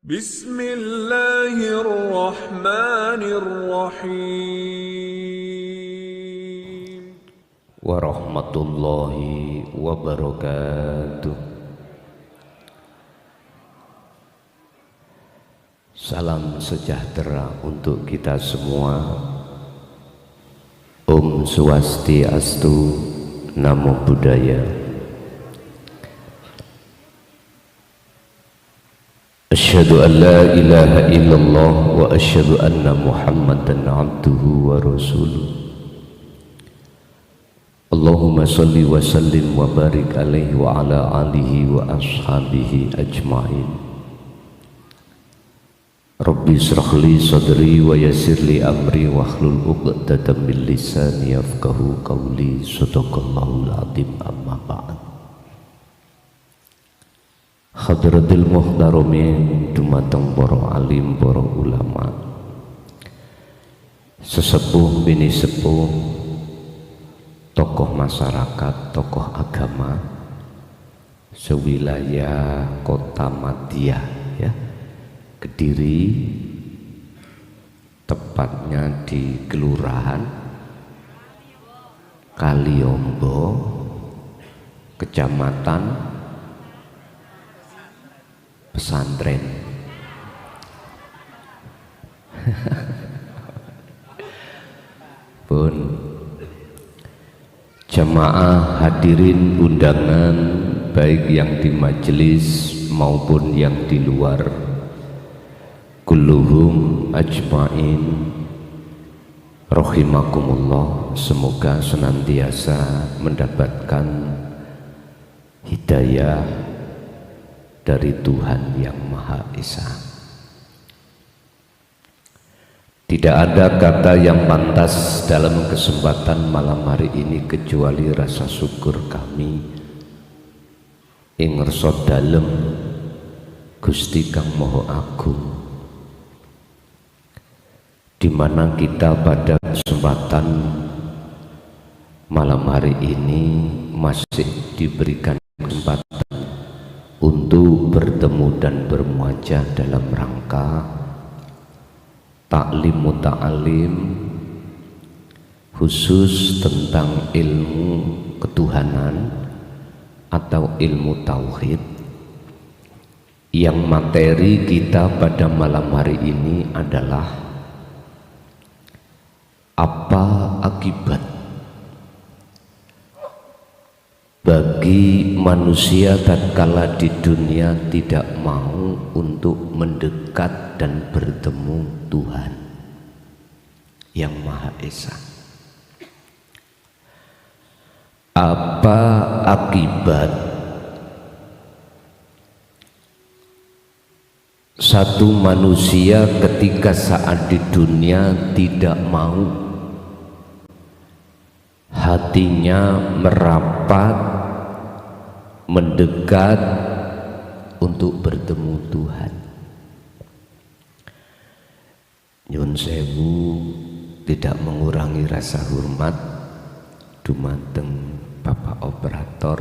Bismillahirrahmanirrahim. Warahmatullahi wabarakatuh. Salam sejahtera untuk kita semua. Om Swastiastu, Namo Buddhaya. Asyhadu an la ilaha illallah wa asyhadu anna Muhammadan abduhu wa rasuluh. Allahumma salli wa sallim wa barik alaihi wa ala alihi wa ashabihi ajma'in. Rabbi israh li sadri wa yassir li amri wa hlul 'uqdatam min lisani yafqahu qawli. Shadaqallahul azim. Amma ba'd. Hadratil muhtaramin, dumateng para alim, para ulama, sesepuh bini sepuh, tokoh masyarakat, tokoh agama sewilayah Kota Madia, ya, Kediri, tepatnya di Kelurahan Kaliombo, Kecamatan Pesantren. Pun jamaah hadirin undangan, baik yang di majelis maupun yang di luar, kulluhum ajma'in rahimakumullah. Semoga senantiasa mendapatkan hidayah dari Tuhan yang Maha Esa. Tidak ada kata yang pantas dalam kesempatan malam hari ini kecuali rasa syukur kami ing ngersa dalem Gusti Kang Maha Agung, di mana kita pada kesempatan malam hari ini masih diberikan kesempatan untuk bertemu dan bermuajah dalam rangka taklim muta'alim khusus tentang ilmu ketuhanan atau ilmu tauhid, yang materi kita pada malam hari ini adalah apa akibat bagi manusia tatkala di dunia tidak mau untuk mendekat dan bertemu Tuhan yang Maha Esa. Apa akibat satu manusia ketika saat di dunia tidak mau hatinya merapat mendekat untuk bertemu Tuhan? Nyun sewu, tidak mengurangi rasa hormat dumateng Bapak Operator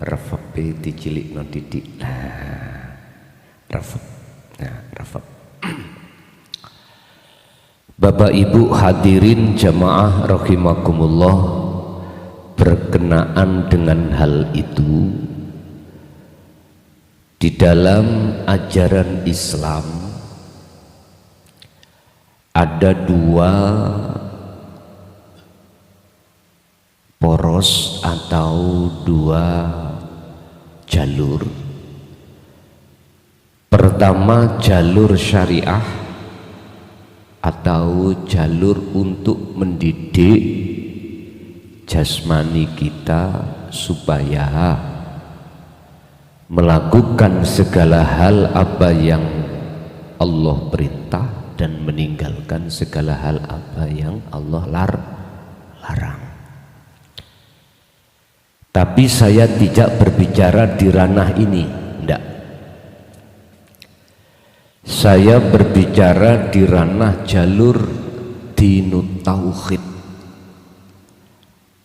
refepe dicilikno didik. Nah, refep. Nah, refep. Bapak Ibu hadirin jamaah rahimakumullah, berkenaan dengan hal itu, di dalam ajaran Islam ada dua poros atau dua jalur. Pertama, jalur syariah atau jalur untuk mendidik jasmani kita supaya melakukan segala hal apa yang Allah perintah dan meninggalkan segala hal apa yang Allah larang. Tapi saya tidak berbicara di ranah ini, enggak. Saya berbicara di ranah jalur dinut tauhid,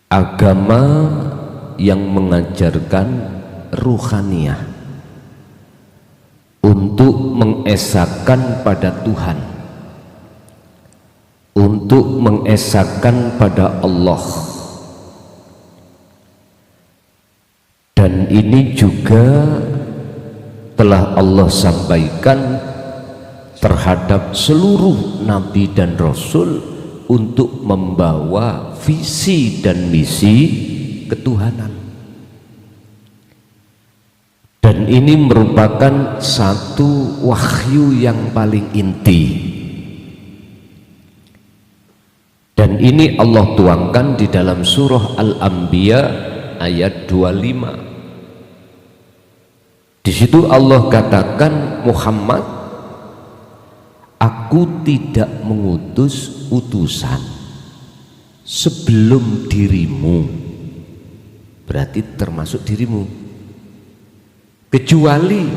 agama yang mengajarkan ruhaniyah untuk mengesahkan pada Tuhan, untuk mengesahkan pada Allah. Dan ini juga telah Allah sampaikan terhadap seluruh nabi dan rasul untuk membawa visi dan misi ketuhanan. Dan ini merupakan satu wahyu yang paling inti. Dan ini Allah tuangkan di dalam surah Al-Anbiya ayat 25. Di situ Allah katakan, Muhammad, aku tidak mengutus utusan sebelum dirimu, berarti termasuk dirimu, kecuali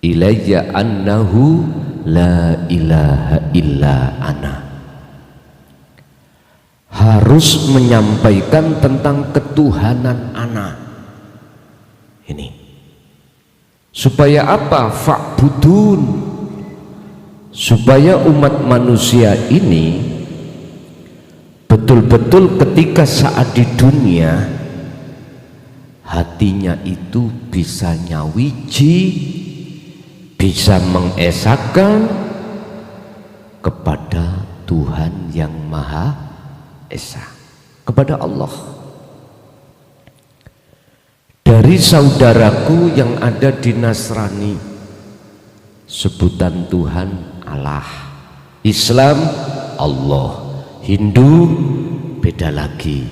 ilayya annahu la ilaha illa ana, harus menyampaikan tentang ketuhanan ana. Ini supaya apa? Fa'budun, supaya umat manusia ini betul-betul ketika saat di dunia hatinya itu bisa nyawiji, bisa mengesahkan kepada Tuhan yang Maha Esa, kepada Allah. Dari saudaraku yang ada di Nasrani, sebutan Tuhan Allah, Islam Allah, Hindu beda lagi,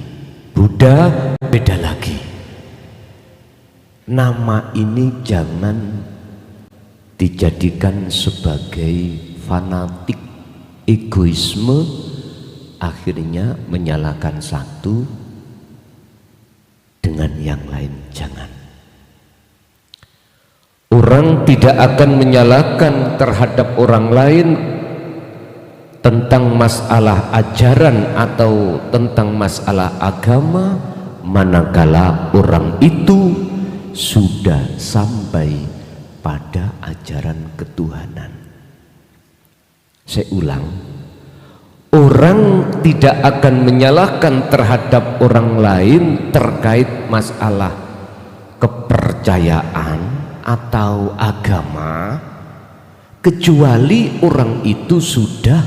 Buddha beda lagi. Nama ini jangan dijadikan sebagai fanatik egoisme, akhirnya menyalahkan satu dengan yang lain. Jangan. Orang tidak akan menyalahkan terhadap orang lain tentang masalah ajaran atau tentang masalah agama manakala orang itu sudah sampai pada ajaran ketuhanan. Saya ulang, orang tidak akan menyalahkan terhadap orang lain terkait masalah kepercayaan atau agama kecuali orang itu sudah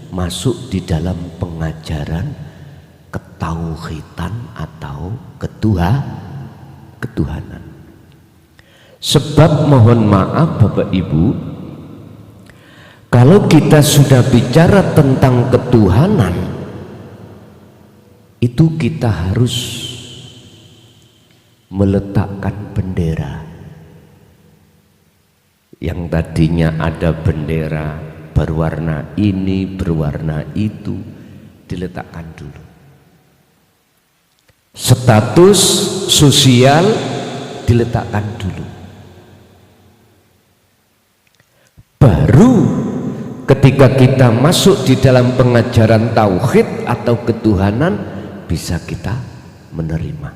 masuk di dalam pengajaran ketauhidan atau ketuhanan. Sebab mohon maaf Bapak Ibu, kalau kita sudah bicara tentang ketuhanan, itu kita harus meletakkan bendera. Yang tadinya ada bendera berwarna ini, berwarna itu, diletakkan dulu. Status sosial diletakkan dulu. Baru ketika kita masuk di dalam pengajaran tauhid atau ketuhanan bisa kita menerima.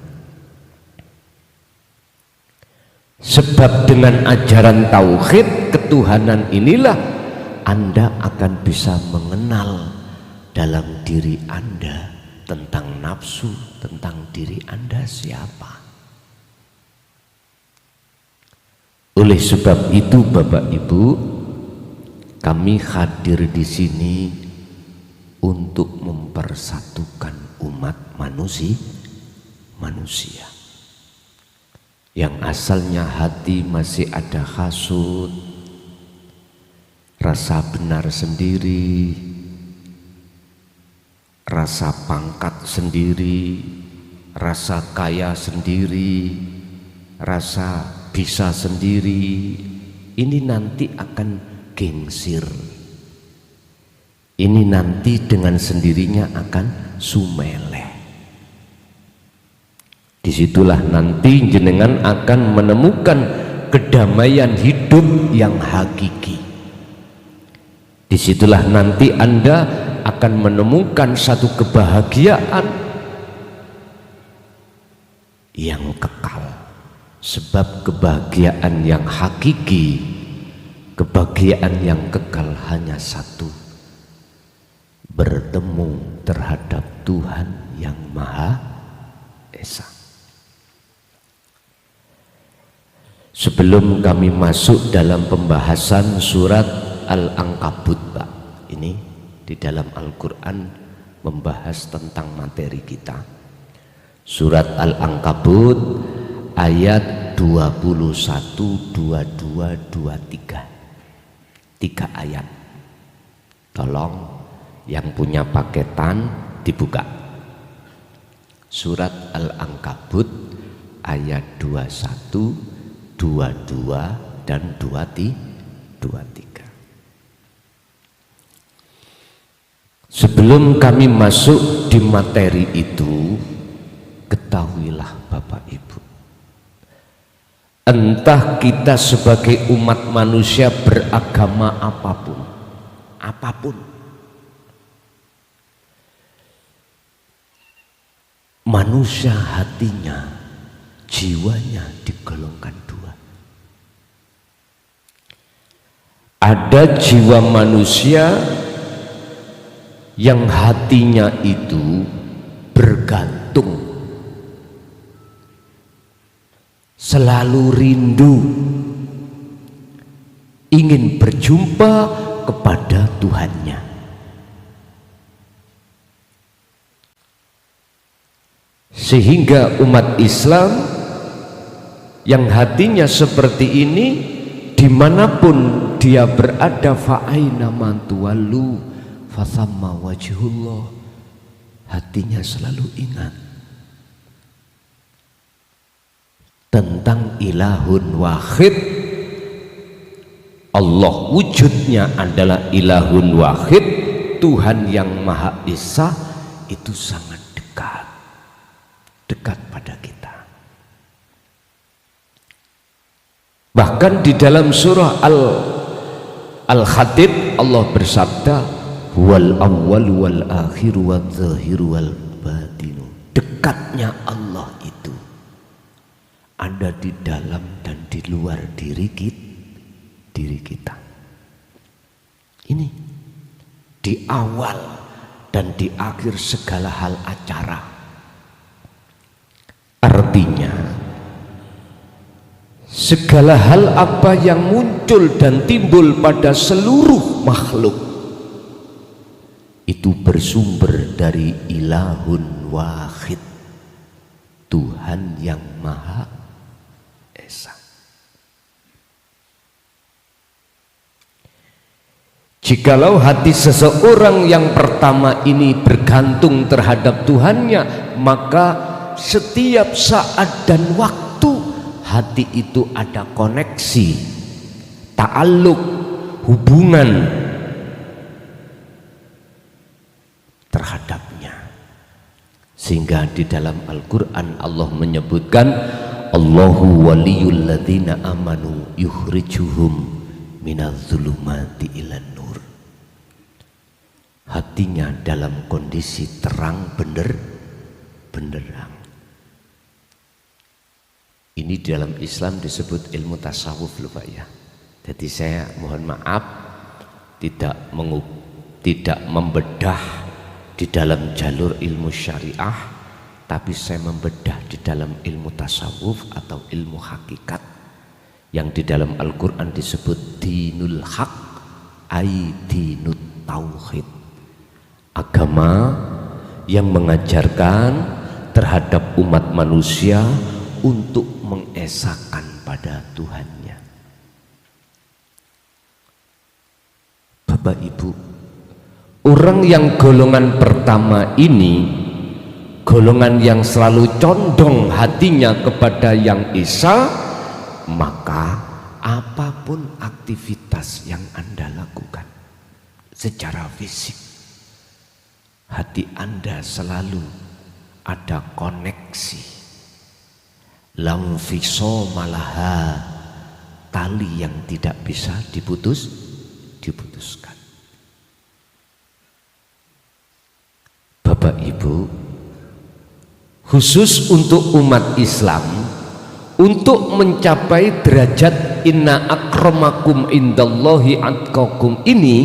Sebab dengan ajaran tauhid ketuhanan inilah Anda akan bisa mengenal dalam diri Anda tentang nafsu, tentang diri Anda siapa. Oleh sebab itu Bapak Ibu, kami hadir di sini untuk mempersatukan umat manusia yang asalnya hati masih ada hasud, rasa benar sendiri, rasa pangkat sendiri, rasa kaya sendiri, rasa bisa sendiri. Ini nanti akan gengsir, ini nanti dengan sendirinya akan sumeleh. Disitulah nanti jenengan akan menemukan kedamaian hidup yang hakiki. Disitulah nanti Anda akan menemukan satu kebahagiaan yang kekal. Sebab kebahagiaan yang hakiki, kebahagiaan yang kekal hanya satu, bertemu terhadap Tuhan yang Maha Esa. Sebelum kami masuk dalam pembahasan surat Al-Ankabut, Pak, ini di dalam Al-Quran membahas tentang materi kita. Surat Al-Ankabut ayat 21, 22, 23. 3 ayat. Tolong yang punya paketan dibuka. Surat Al-Ankabut ayat 21, 22 dan 23. Sebelum kami masuk di materi itu, ketahuilah Bapak Ibu, entah kita sebagai umat manusia beragama apapun, manusia hatinya, jiwanya digolongkan dua. Ada jiwa manusia yang hatinya itu bergantung, selalu rindu, ingin berjumpa kepada Tuhannya. Sehingga umat Islam yang hatinya seperti ini, dimanapun dia berada, fa'aina man tuwallu fathamma wajhullah, hatinya selalu ingat tentang ilahun wahid. Allah wujudnya adalah ilahun wahid, Tuhan yang Maha Esa, itu sangat dekat pada kita. Bahkan di dalam surah Al-Khatib Allah bersabda, wal awwal wal akhir wal zahir wal batinu. Dekatnya Allah itu ada di dalam dan di luar diri kita. Ini di awal dan di akhir segala hal acara. Artinya segala hal apa yang muncul dan timbul pada seluruh makhluk itu bersumber dari ilahun wahid, Tuhan yang Maha Esa. Jikalau hati seseorang yang pertama ini bergantung terhadap Tuhannya, maka setiap saat dan waktu hati itu ada koneksi, ta'alluq, hubungan terhadapnya. Sehingga di dalam Al-Quran Allah menyebutkan, Allahu waliyul ladzina amanu yukhrijuhum minadz zulumati ilan nur. Hatinya dalam kondisi terang benderang. Ini dalam Islam disebut ilmu tasawuf loh Pak ya. Jadi saya mohon maaf tidak membedah di dalam jalur ilmu syariah, tapi saya membedah di dalam ilmu tasawuf atau ilmu hakikat yang di dalam Al-Quran disebut dinul haq, ai dinut tauhid, agama yang mengajarkan terhadap umat manusia untuk mengesahkan pada Tuhannya. Bapak Ibu, orang yang golongan pertama ini, golongan yang selalu condong hatinya kepada yang Esa, maka apapun aktivitas yang Anda lakukan secara fisik, hati Anda selalu ada koneksi, lamfisomalaha, tali yang tidak bisa diputuskan. Bapak Ibu, khusus untuk umat Islam, untuk mencapai derajat inna akramakum indallahi atqakum ini,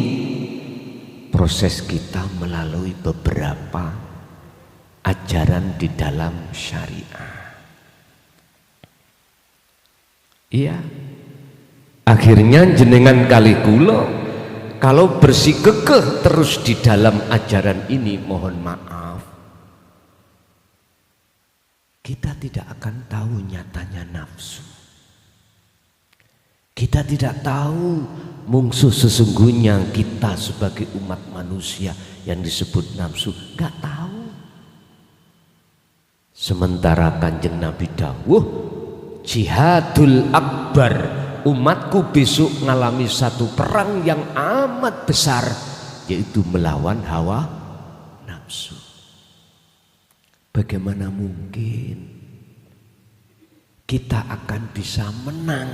proses kita melalui beberapa ajaran di dalam syariah. Iya, akhirnya jenengan kali kula kalau bersikekeh terus di dalam ajaran ini, mohon maaf, kita tidak akan tahu nyatanya nafsu. Kita tidak tahu musuh sesungguhnya kita sebagai umat manusia yang disebut nafsu, nggak tahu. Sementara Kanjeng Nabi dawuh, jihadul akbar, umatku besok mengalami satu perang yang amat besar, yaitu melawan hawa nafsu. Bagaimana mungkin kita akan bisa menang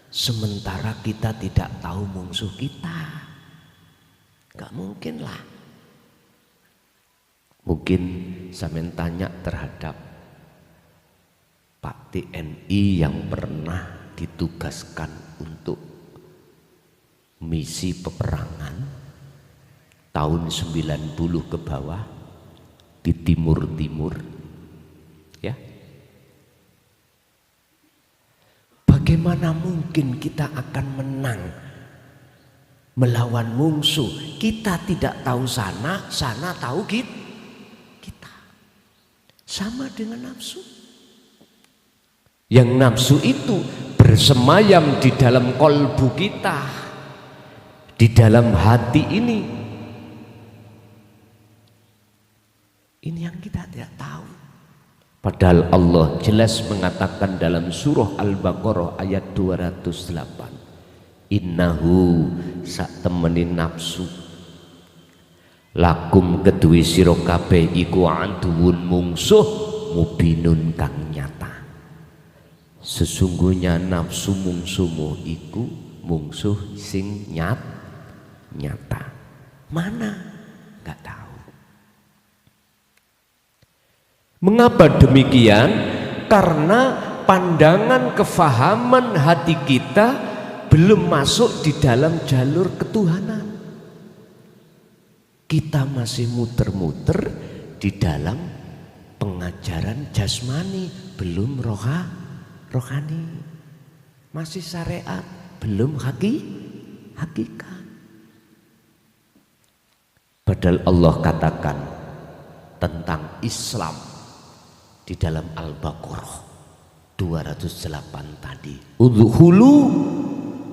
sementara kita tidak tahu musuh kita? Gak mungkin lah. Mungkin saya tanya terhadap Pak TNI yang pernah ditugaskan untuk misi peperangan tahun 90 ke bawah di timur-timur, ya. Bagaimana mungkin kita akan menang melawan musuh? Kita tidak tahu sana, sana tahu kita. Sama dengan nafsu. Yang nafsu itu bersemayam di dalam kolbu kita, di dalam hati ini. Ini yang kita tidak tahu. Padahal Allah jelas mengatakan dalam surah Al-Baqarah ayat 208, innahu sak temeni nafsu lakum kedue sira kabeh iku aduwun mungsuh mubinun kang nyata. Sesungguhnya nafsu mungsuhmu iku mungsuh sing nyata. Mana? Enggak tahu. Mengapa demikian? Karena pandangan kefahaman hati kita belum masuk di dalam jalur ketuhanan. Kita masih muter-muter di dalam pengajaran jasmani, belum rohani. Masih syariat, belum hakikat. Padahal Allah katakan tentang Islam di dalam Al-Baqarah 208 tadi, udhulu,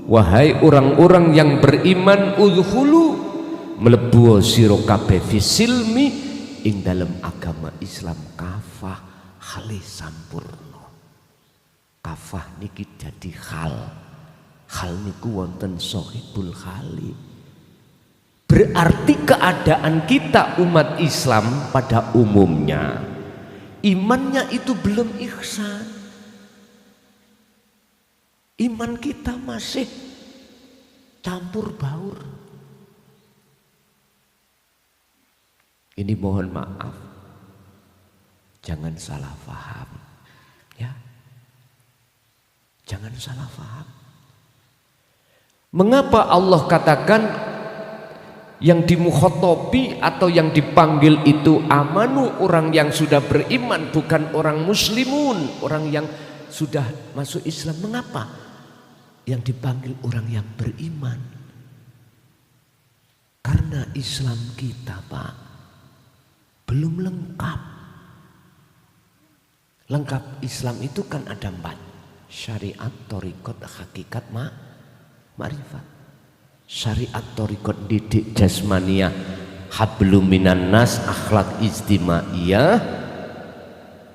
wahai orang-orang yang beriman, udhulu, mlebu sira kabeh fisilmi ing dalam agama Islam kafah halih sampurna. Kafah niki dadi hal niku wonten sahibul khali. Berarti keadaan kita umat Islam pada umumnya imannya itu belum ihsan. Iman kita masih campur baur. Ini mohon maaf, jangan salah paham, ya. Jangan salah paham. Mengapa Allah katakan yang dimukhotobi atau yang dipanggil itu amanu, orang yang sudah beriman, bukan orang muslimun, orang yang sudah masuk Islam? Mengapa yang dipanggil orang yang beriman? Karena Islam kita, Pak, belum lengkap. Lengkap Islam itu kan ada 4: syariat, thariqat, hakikat, ma'rifat. Syariat, thariqat, didik jasmaniyah, hablum minan nas, akhlak istimaiyah.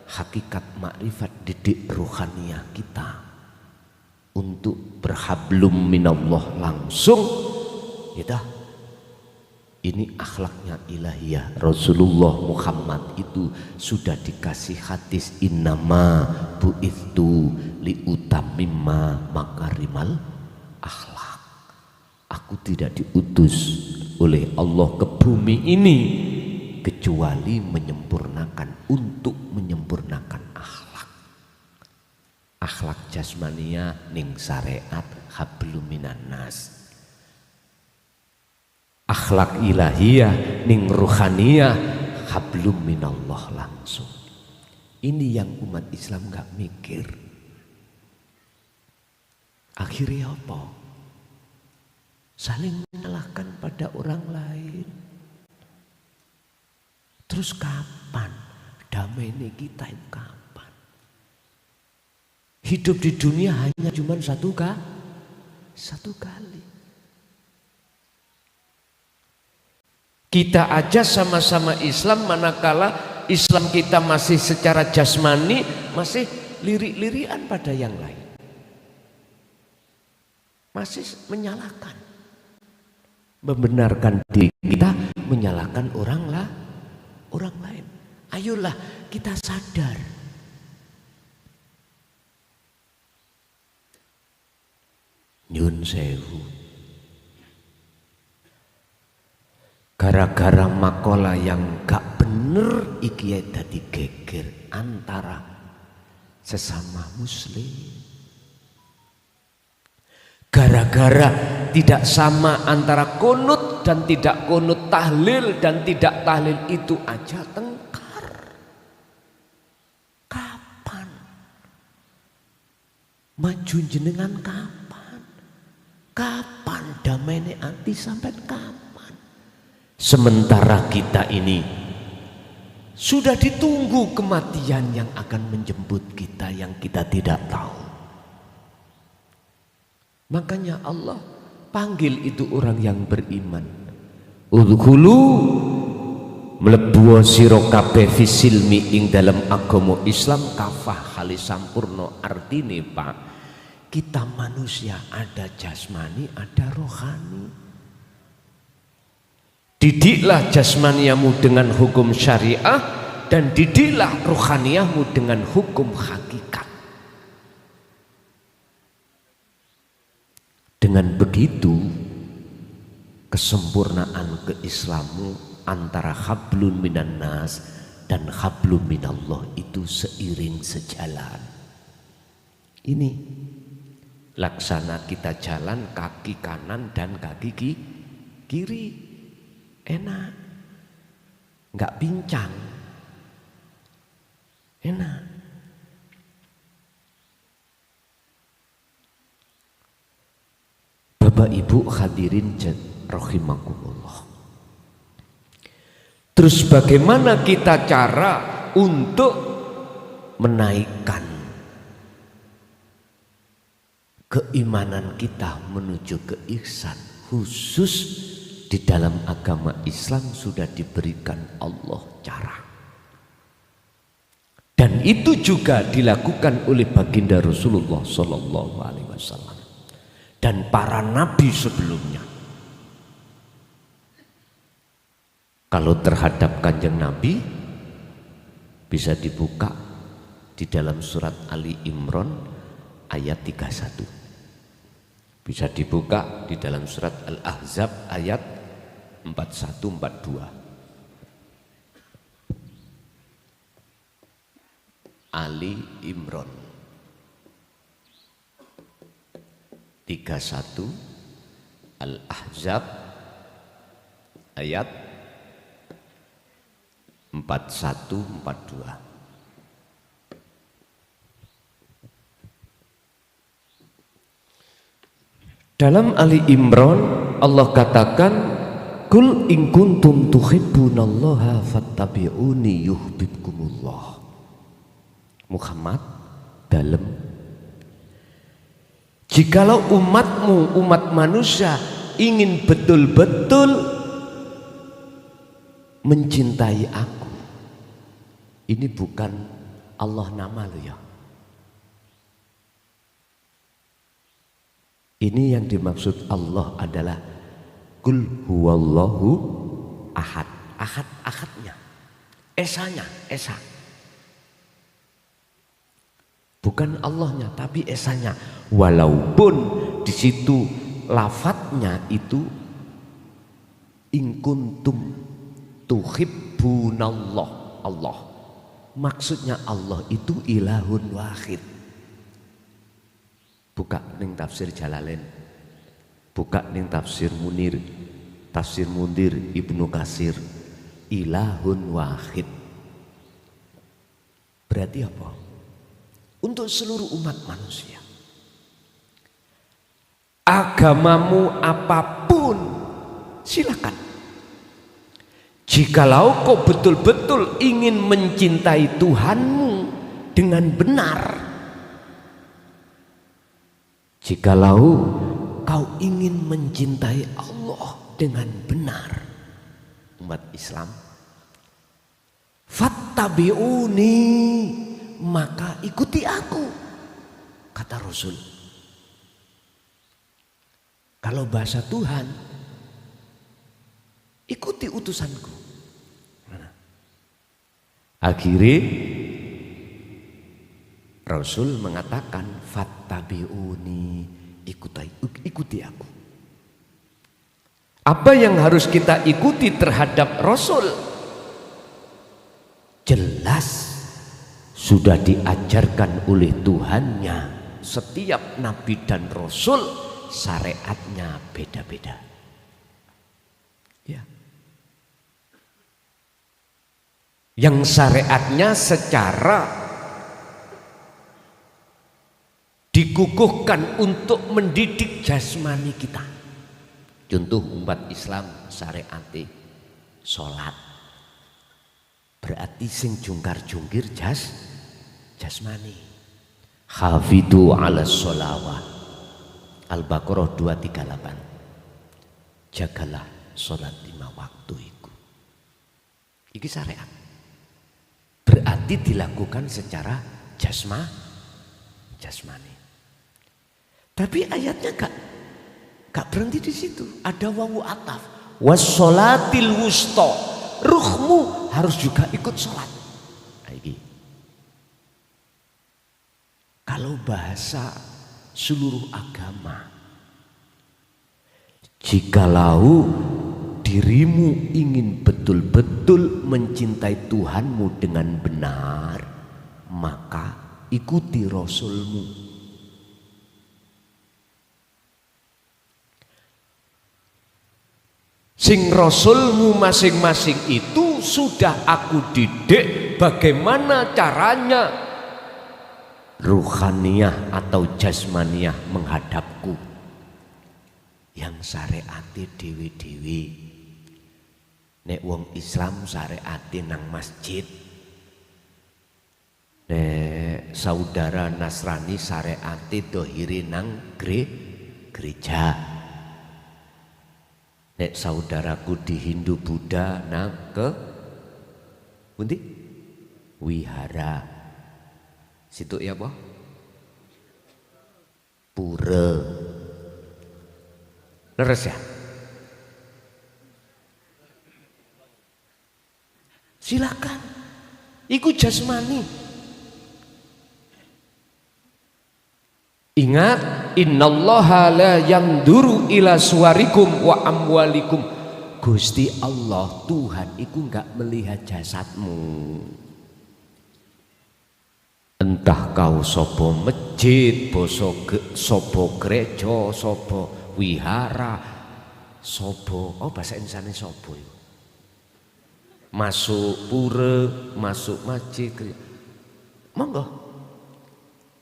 Hakikat, makrifat, didik ruhaniyah kita untuk berhablum minallah langsung. Gitu. Ini akhlaknya ilahiyah. Rasulullah Muhammad itu sudah dikasih hadis, innama bu'ithu liutamimma makarimal akhlak. Aku tidak diutus oleh Allah ke bumi ini kecuali menyempurnakan, untuk menyempurnakan akhlak. jasmania ning syariat hablum minan nas. Akhlak ilahiyah ning ruhaniyah hablum minallah langsung. Ini yang umat Islam gak mikir. Akhirnya apa? Saling menyalahkan pada orang lain. Terus kapan damai ini kita itu kapan? Hidup di dunia hanya cuma satu kali. Kita aja sama-sama Islam, manakala Islam kita masih secara jasmani masih lirik-lirian pada yang lain. Masih menyalahkan. Membenarkan diri kita, menyalahkan orang lain. Ayolah kita sadar. Nyun sewu. Gara-gara makalah yang gak bener iki dadi geger antara sesama muslim. Gara-gara tidak sama antara kunut dan tidak kunut, tahlil dan tidak tahlil, itu aja tengkar. Kapan? Maju jenengan kapan? Kapan damai ati sampai kapan? Sementara kita ini sudah ditunggu kematian yang akan menjemput kita yang kita tidak tahu. Makanya Allah panggil itu orang yang beriman. Udkhulu mlebu sira kabeh fisilmi ing dalam agama Islam kafah kali sampurno. Artine Pak, kita manusia ada jasmani, ada rohani. Didiklah jasmaniamu dengan hukum syariah dan didiklah rohaniahmu dengan hukum hakikat. Dengan begitu kesempurnaan keislamu antara hablun minan nas dan hablum minallah itu seiring sejalan. Ini laksana kita jalan kaki kanan dan kaki kiri. Enak, nggak pincang, enak. Bapak Ibu hadirin rahimakumullah. Terus bagaimana kita cara untuk menaikkan keimanan kita menuju ke ihsan, khusus di dalam agama Islam sudah diberikan Allah cara. Dan itu juga dilakukan oleh baginda Rasulullah Sallallahu Alaihi Wasallam dan para nabi sebelumnya. Kalau terhadap Kanjeng Nabi bisa dibuka di dalam surat Ali Imran ayat 31. Bisa dibuka di dalam surat Al-Ahzab ayat 41-42. Ali Imran 31, Al-Ahzab ayat 41-42. Dalam Ali Imran Allah katakan, kul in kuntum tuhibbunallaha fattabi'uni yuhibbukumullah. Muhammad dalam, jikalau umatmu, umat manusia ingin betul-betul mencintai aku, ini bukan Allah nama lo ya. Ini yang dimaksud Allah adalah kul huwallahu ahad. Ahad, ahadnya, esanya, esa. Bukan Allahnya, tapi esanya. Walaupun di situ lafadznya itu in kuntum tuhibbunallah, Allah. Maksudnya Allah itu ilahun wahid. buka ning tafsir Jalalain, buka ning tafsir Munir, tafsir Mundir Ibnu Katsir, ilahun wahid. Berarti apa? Untuk seluruh umat manusia, agamamu apapun silakan. Jikalau kau betul-betul ingin mencintai Tuhanmu dengan benar, jikalau kau ingin mencintai Allah dengan benar, umat Islam, fattabi'uni, maka ikuti aku, kata Rasul. Kalau bahasa Tuhan, ikuti utusanku. Akhirnya Rasul mengatakan fattabi'uni, ikuti aku. Apa yang harus kita ikuti terhadap Rasul? Jelas sudah diajarkan oleh Tuhannya. Setiap nabi dan Rasul syariatnya beda-beda. Ya. Yang syariatnya secara dikukuhkan untuk mendidik jasmani kita. Contoh umat Islam syariati sholat, berarti sing jungkar-jungkir jasmani. Hafidhu ala sholawat, Al-Baqarah 238. Jagalah sholat 5 waktu itu. Iki syariat. Berarti dilakukan secara jasmani. Tapi ayatnya gak berhenti di situ. Ada wawu ataf. Wassolatil wusta. Ruhmu harus juga ikut sholat. Kalau bahasa seluruh agama, jikalau dirimu ingin betul-betul mencintai Tuhanmu dengan benar, maka ikuti Rasulmu. Sing Rasulmu masing-masing itu sudah aku didik bagaimana caranya ruhaniyah atau jasmaniyah menghadapku. Yang syariati dewi-dewi. Nek wong Islam syariati nang masjid, nek saudara Nasrani syariati dohiri nang gereja, nek saudaraku di Hindu Buddha nang ke pundi wihara, situ ya apa? Pura. Leres ya? Silakan, ikut jasmani. Ingat, innallaha la yanduru ila suwarikum wa amwalikum. Gusti Allah Tuhan iku enggak melihat jasadmu. Entah kau sopo masjid, sopo gereja, sopo wihara, sopo, oh bahasa Indonesia sopo itu. Masuk pura, masuk masjid, monggo.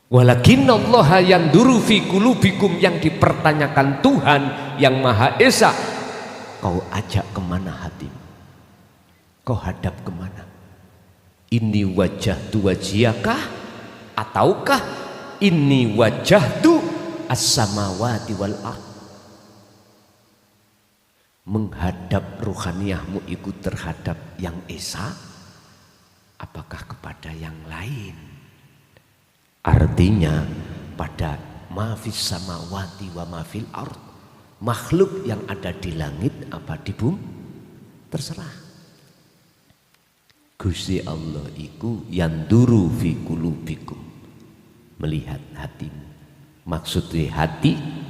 Walakinnallaha yanduru fi qulubikum, yang dipertanyakan Tuhan yang Maha Esa. Kau ajak kemana hatimu? Kau hadap kemana? Ini wajahtu wajiyakah? Ataukah ini wajahtu as-samawati wal ardh? Menghadap ruhaniyahmu itu terhadap yang Esa, apakah kepada yang lain? Artinya pada mafis samawati wa mafil ard, makhluk yang ada di langit apa di bumi, terserah. Gusti Allah iku yanduru fi qulubikum, melihat hatimu. Maksudnya hati,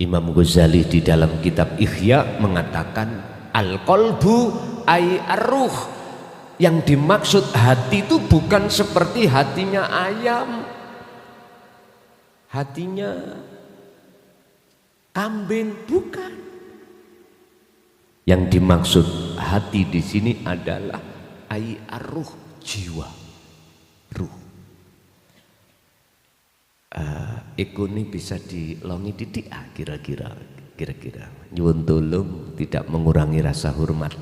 Imam Ghazali di dalam kitab Ihya mengatakan al-qalbu ay ar-ruh. Yang dimaksud hati itu bukan seperti hatinya ayam. hatinya kambing, bukan. Yang dimaksud hati di sini adalah ar-ruh, jiwa, ruh. Iku ini bisa dilongi didik kira-kira nyuwun tolong tidak mengurangi rasa hormat,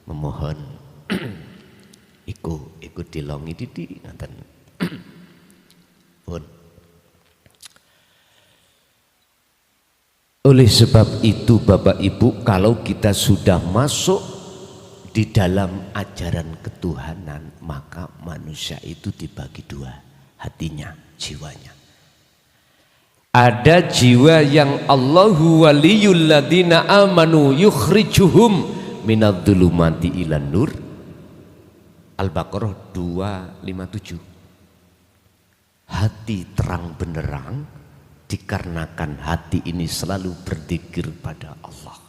memohon iku dilongi didik ngaten. Pun oleh sebab itu Bapak Ibu, kalau kita sudah masuk di dalam ajaran ketuhanan, maka manusia itu dibagi dua, hatinya, jiwanya. Ada jiwa yang Allahu waliyul ladina amanu yukhrijuhum minadh-dhulumati ilan nur. Al-Baqarah 257. Hati terang benderang dikarenakan hati ini selalu berzikir pada Allah.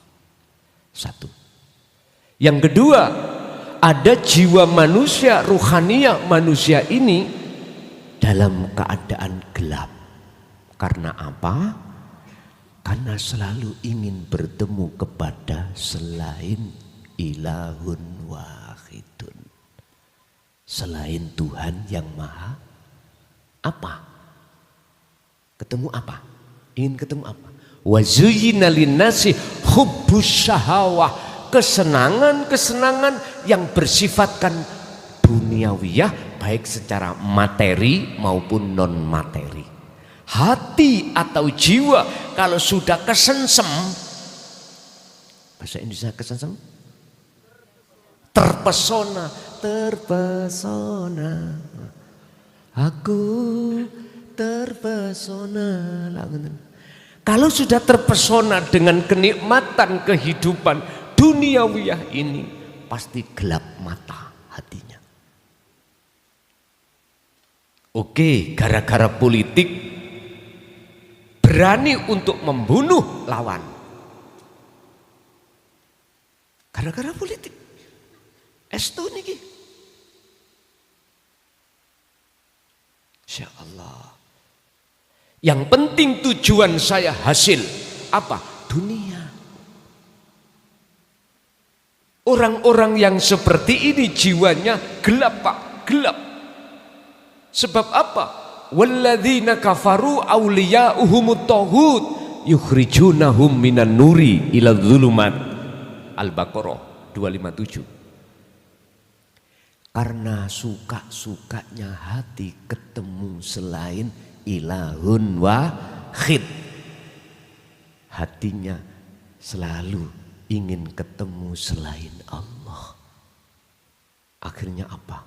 Satu. Yang kedua, ada jiwa manusia, ruhaniyah manusia ini dalam keadaan gelap. Karena apa? Karena selalu ingin bertemu kepada selain ilahun wahidun, selain Tuhan yang maha apa? Ketemu apa? Ingin ketemu apa? Wa zuyyina linnasi hubbus syahawah, kesenangan-kesenangan yang bersifatkan duniawiyah, baik secara materi maupun non materi. Hati atau jiwa kalau sudah kesensem, bahasa Indonesia kesensem, terpesona, aku terpesona. Kalau sudah terpesona dengan kenikmatan kehidupan duniawiyah ini, pasti gelap mata hatinya. Oke, gara-gara politik berani untuk membunuh lawan. Gara-gara politik. Estu niki. Insya Allah. Yang penting tujuan saya hasil apa? Dunia. Orang-orang yang seperti ini jiwanya gelap Pak, gelap. Sebab apa? Walladzina kafaru awliya'uhumut taghut yukhrijunahum minan nuri ila dzulumat. Al-Baqarah 257. Karena suka-sukanya hati ketemu selain ilahun wahid, hatinya selalu ingin ketemu selain Allah. Akhirnya apa?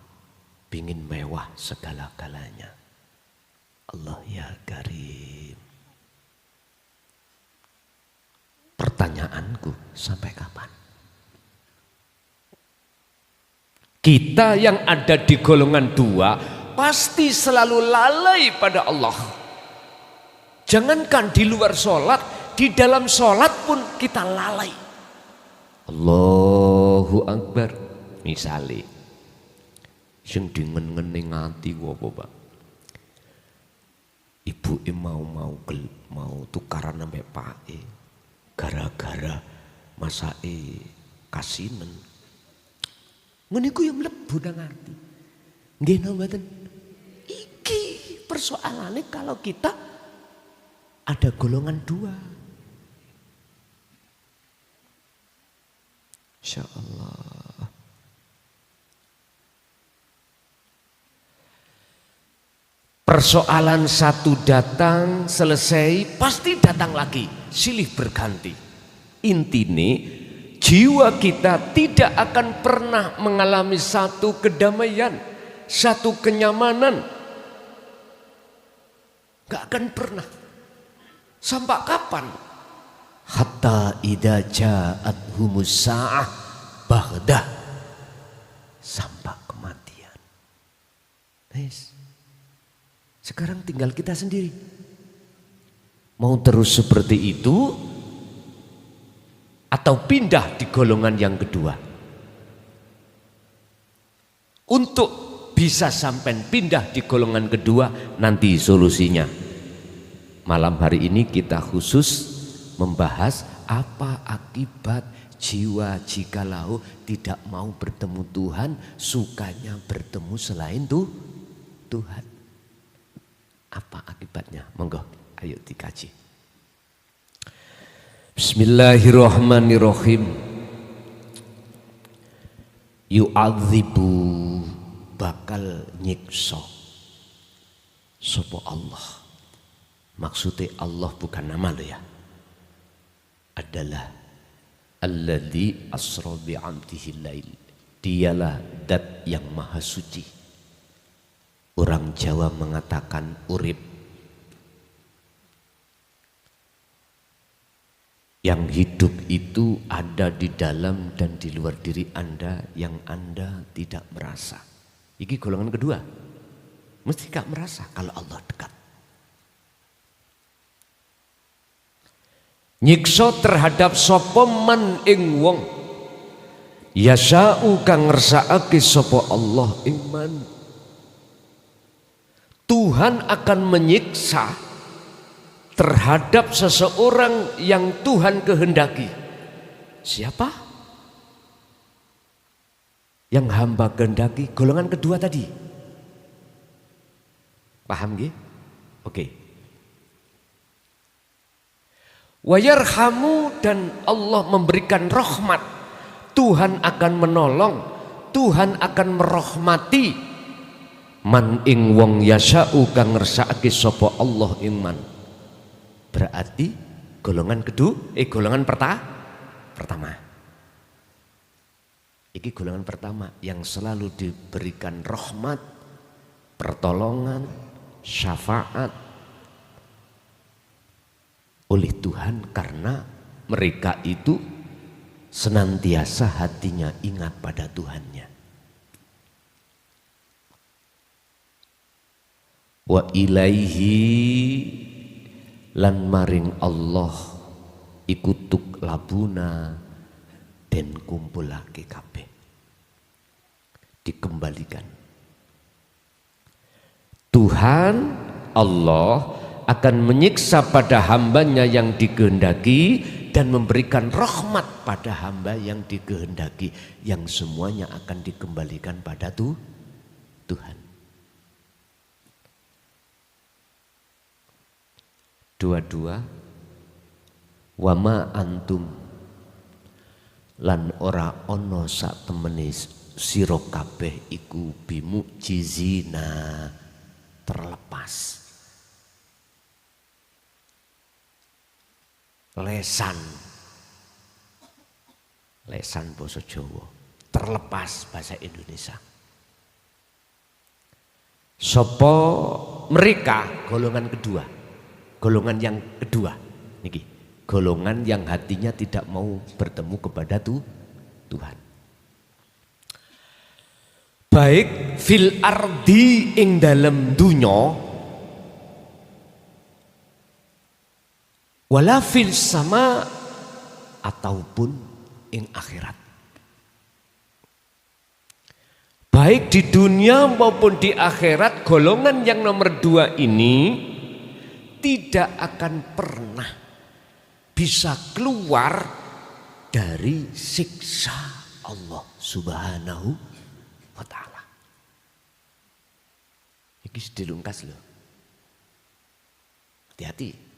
Pingin mewah segala-galanya. Allah ya Karim. Pertanyaanku, sampai kapan? Kita yang ada di golongan dua pasti selalu lalai pada Allah. Jangankan di luar sholat, di dalam sholat pun kita lalai. Allahu Akbar. Misalnya, sing dingen-ngene ngati apa Pak? Ibu mau tukaran sampai Pak gara-gara masake kasinen. Ngeniku yang mlebu nang ati. Nggih napa mboten? Iki persoalannya kalau kita ada golongan dua. Insya Allah. Persoalan satu datang, selesai, pasti datang lagi, silih berganti. Intine jiwa kita tidak akan pernah mengalami satu kedamaian, satu kenyamanan. Gak akan pernah. Sampai kapan? Hatta idza ja'athumus sa'ah baghdah, sampai kematian. Nice. Sekarang tinggal kita sendiri. Mau terus seperti itu atau pindah di golongan yang kedua? Untuk bisa sampai pindah di golongan kedua, nanti solusinya Malam hari ini kita khusus membahas apa akibat jiwa jikalau tidak mau bertemu Tuhan, sukanya bertemu selain Tuhan. Apa akibatnya? Monggo, ayo dikaji. Bismillahirrahmanirrahim. Yu'adzibu, bakal nyiksa sapa Allah. Maksudnya Allah bukan nama lo ya, adalah alladzi asra bi'abdihi lail. Dialah dat yang maha suci. Orang Jawa mengatakan urip. Yang hidup itu ada di dalam dan di luar diri Anda yang Anda tidak merasa. Ini golongan kedua. Mesti gak merasa kalau Allah dekat. Nyiksa terhadap sapa man ing wong yasa'u kang ngersakake sapa Allah ing man. Tuhan akan menyiksa terhadap seseorang yang Tuhan kehendaki. Siapa? Yang hamba kehendaki, golongan kedua tadi. Paham nggih? Oke. Wayarhamu, dan Allah memberikan rahmat. Tuhan akan menolong, Tuhan akan merahmati man ing wong yasa'u kang ngersakake sapa Allah ing man. Berarti golongan golongan pertama. Iki golongan pertama yang selalu diberikan rahmat, pertolongan, syafaat oleh Tuhan karena mereka itu senantiasa hatinya ingat pada Tuhannya. Wa ilaihi, lan maring Allah ikutuk labuna dan kumpulake kabeh, dikembalikan. Tuhan Allah akan menyiksa pada hambanya yang dikehendaki dan memberikan rahmat pada hamba yang dikehendaki, yang semuanya akan dikembalikan pada Tuhan. Dua-dua, wama antum, lan ora ono sak temene sira kabeh iku bimu'jizina, terlepas. Lesan basa Jawa, terlepas bahasa Indonesia. Sopo mereka, golongan kedua, golongan yang kedua niki, golongan yang hatinya tidak mau bertemu kepada Tuhan. Baik fil ardi ing dalem dunya, wala fil sama, ataupun ing akhirat. Baik di dunia maupun di akhirat, golongan yang nomor dua ini tidak akan pernah bisa keluar dari siksa Allah Subhanahu wa ta'ala. Ini dilungkas loh. Hati-hati.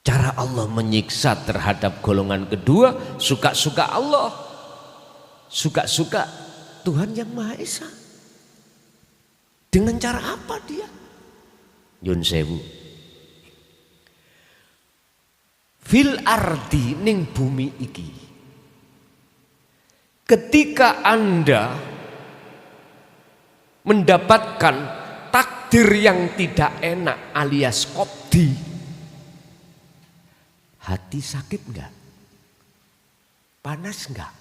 Cara Allah menyiksa terhadap golongan kedua, suka-suka Allah, suka-suka Tuhan yang Maha Esa. Dengan cara apa dia? Yun sewu. Fil ardi, ning bumi iki. Ketika Anda mendapatkan takdir yang tidak enak alias qadhi, hati sakit enggak? Panas enggak?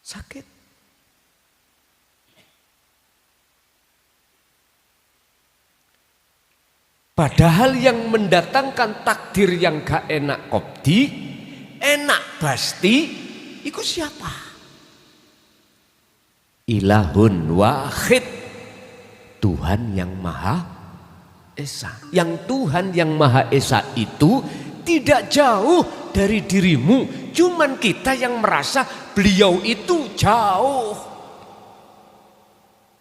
Sakit. Padahal yang mendatangkan takdir yang gak enak qadhi, enak pasti, itu siapa? Ilahun wahid, Tuhan yang maha Esa. Yang Tuhan yang Maha Esa itu tidak jauh dari dirimu, cuman kita yang merasa beliau itu jauh.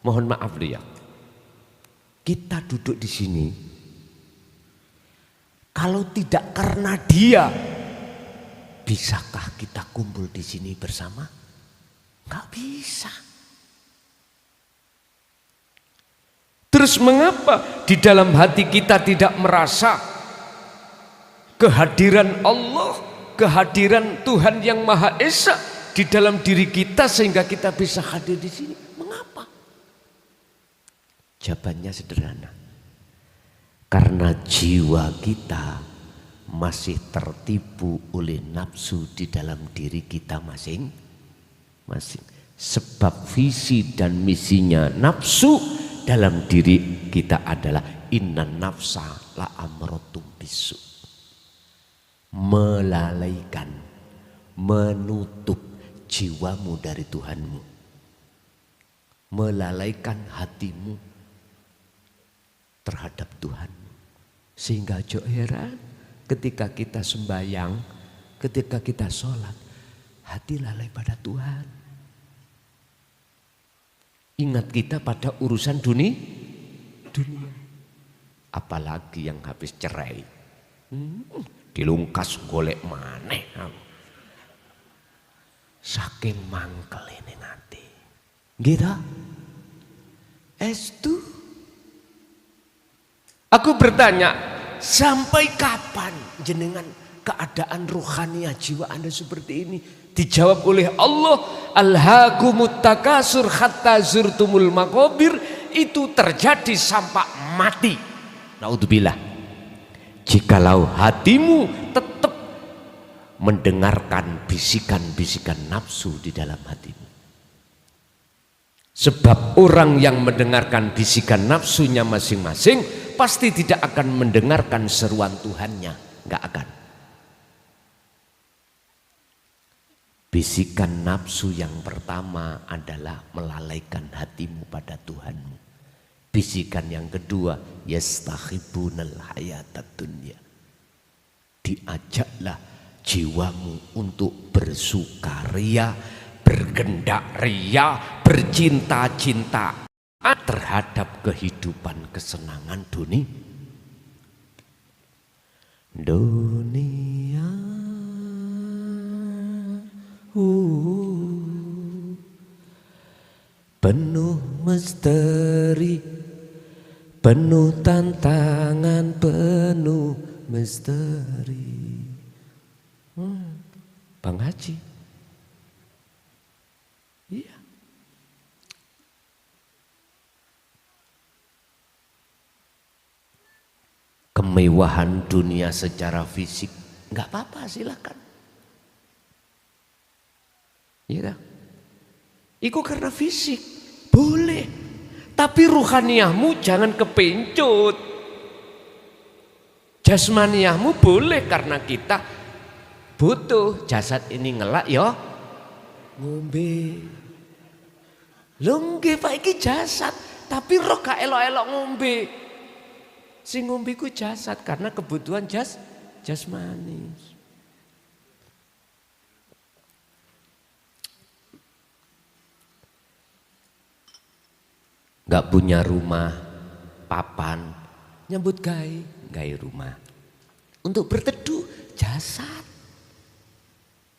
Mohon maaf ya, kita duduk di sini, kalau tidak karena dia, bisakah kita kumpul di sini bersama? Nggak bisa. Terus mengapa di dalam hati kita tidak merasa kehadiran Allah, kehadiran Tuhan yang Maha Esa di dalam diri kita sehingga kita bisa hadir di sini? Mengapa? Jawabannya sederhana. Karena jiwa kita masih tertipu oleh nafsu di dalam diri kita masing-masing. Sebab visi dan misinya nafsu dalam diri kita adalah inna nafsa la amrotum bisu, melalaikan, menutup jiwamu dari Tuhanmu, melalaikan hatimu terhadap Tuhanmu. Sehingga jo heran ketika kita sembahyang, ketika kita sholat, hati lalai pada Tuhan. Ingat kita pada urusan dunia. Apalagi yang habis cerai. Dilungkas golek maneh. Saking mangkel ini nanti. Gitu. Estu. Aku bertanya, sampai kapan jenengan keadaan rohania jiwa Anda seperti ini? Dijawab oleh Allah, alhaakumut takasur hatta zurtumul maqabir. Itu terjadi sampai mati. Naudzubillah. Jikalau hatimu tetap mendengarkan bisikan-bisikan nafsu di dalam hatimu. Sebab orang yang mendengarkan bisikan nafsunya masing-masing pasti tidak akan mendengarkan seruan Tuhannya. Enggak akan. Bisikan nafsu yang pertama adalah melalaikan hatimu pada Tuhanmu. Bisikan yang kedua, yastakhibunal hayatad dunya. Diajaklah jiwamu untuk bersukaria, bergendak ria, bercinta-cinta terhadap kehidupan kesenangan dunia. Penuh misteri, penuh tantangan, penuh misteri. Bang Haji, iya. Kemewahan dunia secara fisik nggak apa-apa, silakan. Iya, itu karena fisik boleh, tapi ruhaniyahmu jangan kepencut. Jasmaniyahmu boleh, karena kita butuh jasad ini ngelak ya ngombe. Lungge pak iki jasad, tapi roh gak elok-elok ngombe. Sing ngombe ku jasad karena kebutuhan jasmani. Gak punya rumah, papan, nyambut gawe rumah. Untuk berteduh, jasad.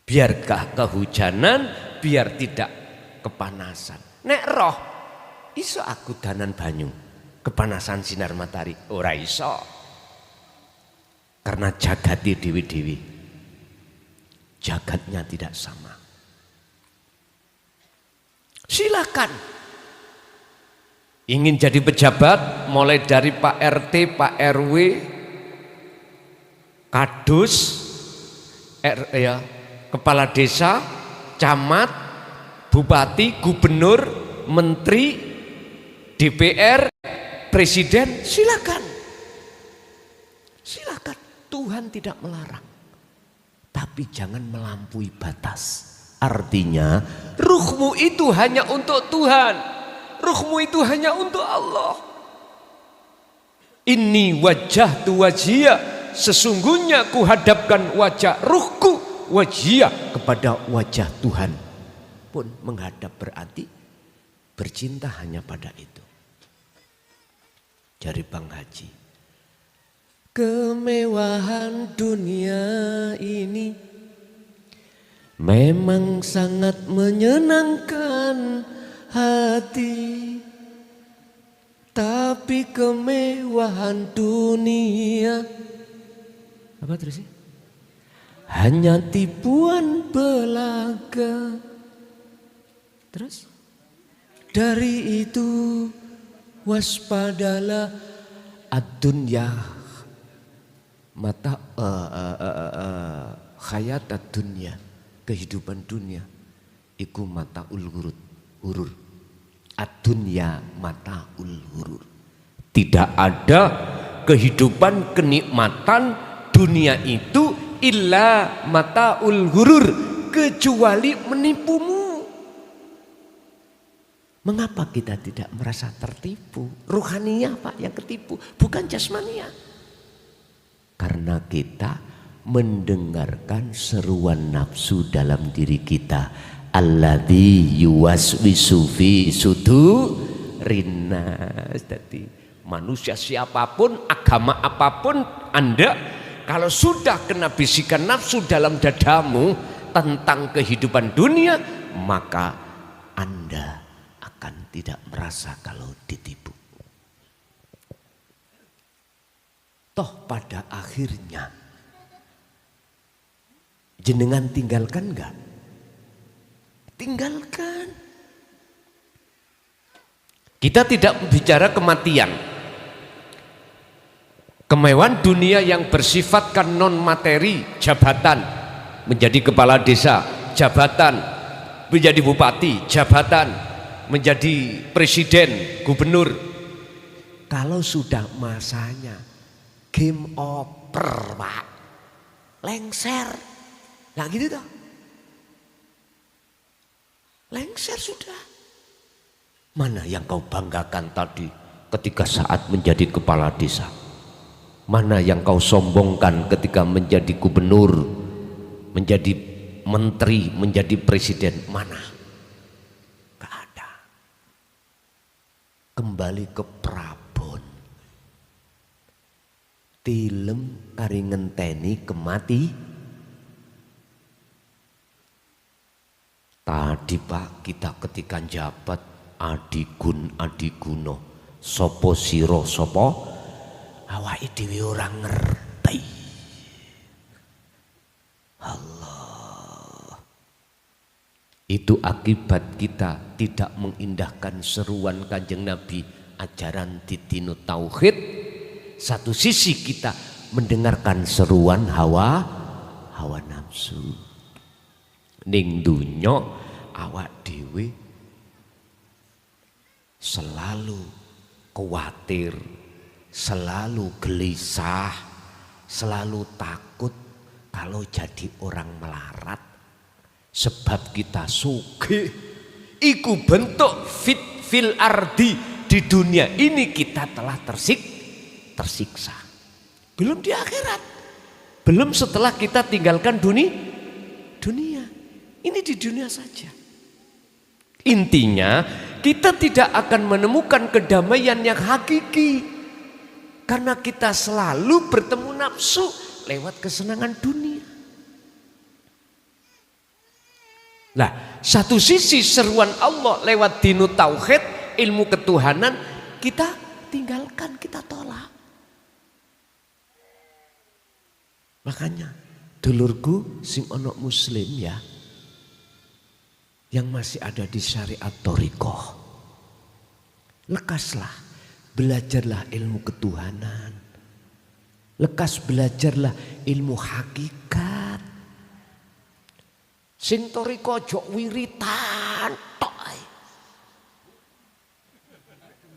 Biar gak kehujanan, biar tidak kepanasan. Nek roh, iso aku danan banyu, kepanasan sinar matahari, ora iso. Karena jagati dewi-dewi, jagatnya tidak sama. Silakan. Ingin jadi pejabat, mulai dari Pak RT, Pak RW, Kadus, Kepala Desa, Camat, Bupati, Gubernur, Menteri, DPR, Presiden, silakan. Silakan, Tuhan tidak melarang. Tapi jangan melampaui batas. Artinya, ruhmu itu hanya untuk Tuhan. Ruhmu itu hanya untuk Allah. Inni wajjahtu wajhiya, sesungguhnya kuhadapkan wajah ruhku wajhiya kepada wajah Tuhan. Pun menghadap berarti bercinta hanya pada itu. Jari Bang Haji, kemewahan dunia ini memang sangat menyenangkan hati, tapi kemewahan dunia apa terus sih? Hanya tipuan belaka. Terus dari itu waspadalah ad-dunya mata khayat ad-dunya, kehidupan dunia iku mataul hurur. Ad-dunya mataul hurur. Tidak ada kehidupan kenikmatan dunia itu illa mataul hurur, kecuali menipumu. Mengapa kita tidak merasa tertipu? Ruhaniah Pak yang ketipu, bukan jasmania. Karena kita mendengarkan seruan nafsu dalam diri kita. Alladzi yuwaswisu fi sudurinas. Jadi manusia siapapun, agama apapun Anda, kalau sudah kena bisikan nafsu dalam dadamu tentang kehidupan dunia, maka Anda akan tidak merasa kalau ditipu. Toh pada akhirnya jenengan tinggalkan enggak? Tinggalkan. Kita tidak bicara kematian. Kemewahan dunia yang bersifatkan non materi, jabatan, menjadi kepala desa, jabatan, menjadi bupati, jabatan, menjadi presiden, gubernur. Kalau sudah masanya game over Pak, lengser, nah gitu toh, lengser sudah. Mana yang kau banggakan tadi ketika saat menjadi kepala desa? Mana yang kau sombongkan ketika menjadi gubernur, menjadi menteri, menjadi presiden? Mana? Gak ada. Kembali ke Prabon. Tilem kari ngenteni kemati. Tadi Pak kita ketika jabat adiguno sopo siro sopo awake dhewe ora ngerti. Allah. Itu akibat kita tidak mengindahkan seruan Kanjeng Nabi, ajaran Titinu Tauhid. Satu sisi kita mendengarkan seruan hawa nafsu. Ning dunya awak dhewe selalu khawatir, selalu gelisah, selalu takut kalau jadi orang melarat. Sebab kita sugih, iku bentuk fil ardi, di dunia ini kita telah tersiksa. Belum di akhirat, belum setelah kita tinggalkan dunia. Ini di dunia saja. Intinya kita tidak akan menemukan kedamaian yang hakiki karena kita selalu bertemu nafsu lewat kesenangan dunia. Nah, satu sisi seruan Allah lewat dinu tauhid, ilmu ketuhanan, kita tinggalkan, kita tolak. Makanya dulurku sing ono muslim ya, yang masih ada di syariat thariqah, lekaslah, belajarlah ilmu ketuhanan, lekas belajarlah ilmu hakikat. Sing thariqah aja wiritan tok ae.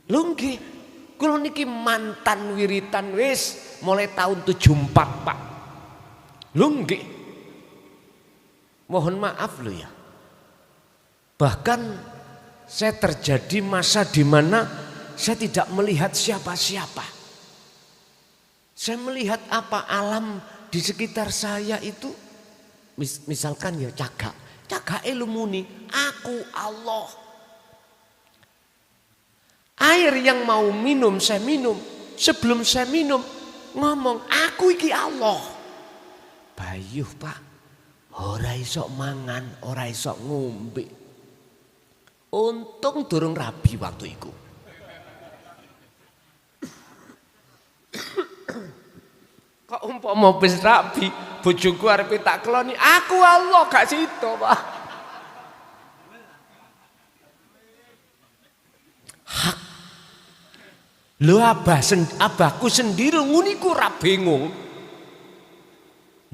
Lho nggih, kula niki mantan wiritan wis mulai tahun 74 Pak. Lho nggih, mohon maaf lho ya. Bahkan saya terjadi masa di mana saya tidak melihat siapa-siapa. Saya melihat apa alam di sekitar saya itu, misalkan ya cagak lumuni, aku Allah. Air yang mau minum saya minum, sebelum saya minum ngomong aku iki Allah. Bayuh Pak, ora iso mangan, ora iso ngombe. Untung durung rabi waktu itu. Kok umpama wis rabi, bojoku arep tak keloni, aku Allah gak sida, Pak. Hak. Lho abahku sendiri nguniku ora bingung.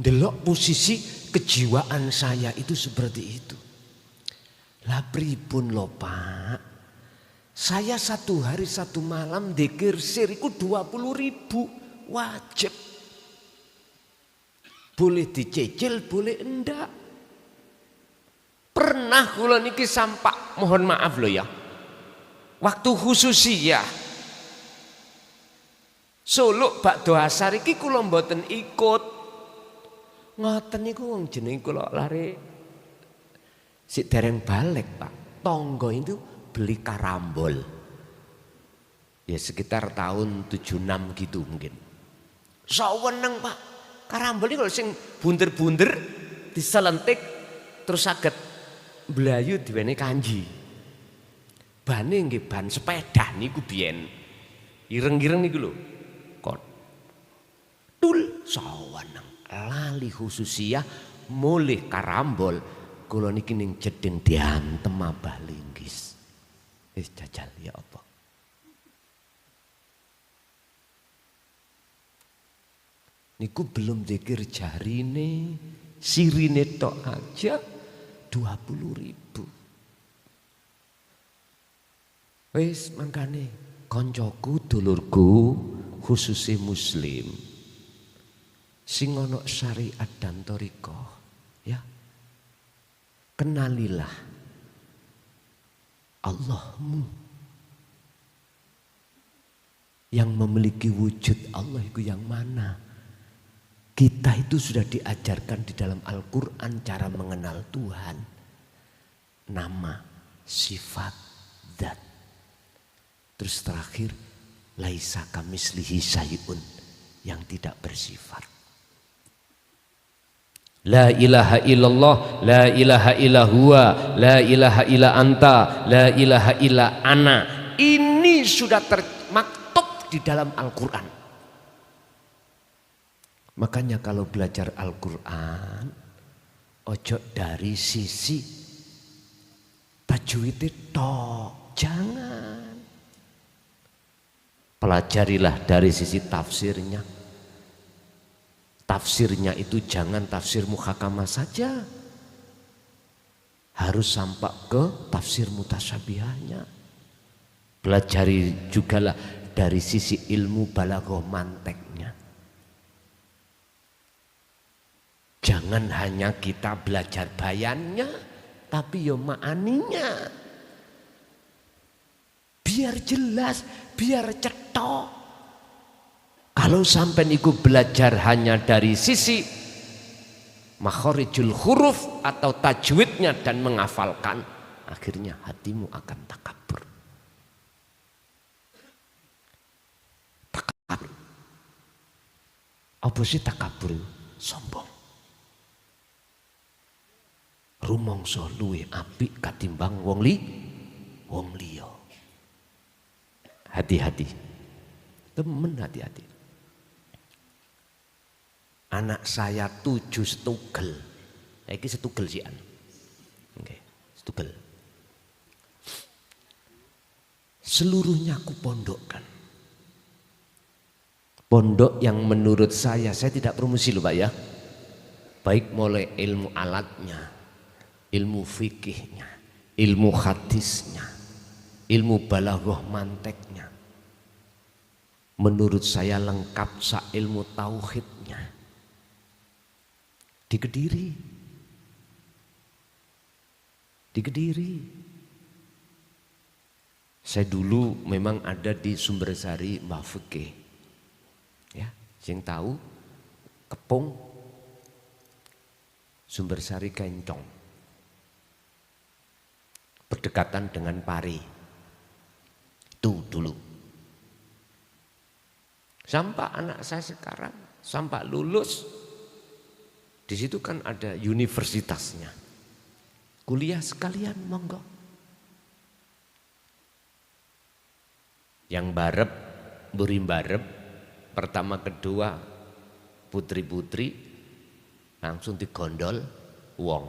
Ndelok posisi kejiwaan saya itu seperti itu. Lah pripun lho Pak? Saya 1 hari 1 malam dzikir siriku 20.000 wajib. Boleh dicicil, boleh enggak. Pernah kula niki sampak, mohon maaf loh ya. Waktu khususiyah Solo bakdo asar iki kula mboten ikut. Ngoten niku wong jeneng kula lare sik dereng balik Pak. Tonggo itu beli karambol. Ya sekitar tahun 76 gitu mungkin. Saweneng Pak. Karambol ini kalau sing bunder-bunder diselentik terus saged blayu diwene kanji. Bane nggih ban sepeda niku biyen. Ireng-ireng niku lho. Kok tul saweneng lali khususiyah mulih karambol kula niki ning jeding diantem Abah Linggis. Wis jajal ya apa. Niku belum zikir jarine, sirine tok aja 20.000. Wis mangkane koncoku dulurku khususnya muslim sing ana syariat dan thariqah ya. Kenalilah Allahmu yang memiliki wujud Allah itu yang mana. Kita itu sudah diajarkan di dalam Al-Quran cara mengenal Tuhan. Nama, sifat, zat. Terus terakhir, laisa kamislihi syai'un, yang tidak bersifat. La ilaha illallah, la ilaha illa huwa, la ilaha illa anta, la ilaha illa ana. Ini sudah termaktub di dalam Al-Quran. Makanya kalau belajar Al-Quran, ojo dari sisi tajwid tok, jangan. Pelajarilah dari sisi tafsirnya. Tafsirnya itu jangan tafsir muhakamah saja. Harus sampai ke tafsir mutasyabihahnya. Pelajari jugalah dari sisi ilmu balaghah manteknya. Jangan hanya kita belajar bayannya, tapi yo ma'aninya. Biar jelas, biar cetok. Kalau sampai niku belajar hanya dari sisi makhorijul huruf atau tajwidnya dan menghafalkan, akhirnya hatimu akan takabur. Takabur. Apa sih takabur? Sombong. Rumangsa luwih apik katimbang wong liya. Hati-hati. Temen hati-hati. Anak saya 7 setugel. Iki setugel sian. Oke, setugel. Seluruhnya aku pondokkan. Pondok yang menurut saya tidak promosi loh Pak ya. Baik mulai ilmu alatnya, ilmu fikihnya, ilmu hadisnya, ilmu balaghah manteknya. Menurut saya lengkap sa ilmu tauhidnya. Di Kediri. Di Kediri. Saya dulu memang ada di Sumbersari Mbah Fikih. Ya, Sing tahu Kepung, Sumbersari Kencong, berdekatan dengan Pari. Itu dulu. Sampai anak saya sekarang, sampai lulus, di situ kan ada universitasnya. Kuliah sekalian, monggo. Yang barep, burim barep, pertama kedua putri-putri langsung digondol wong.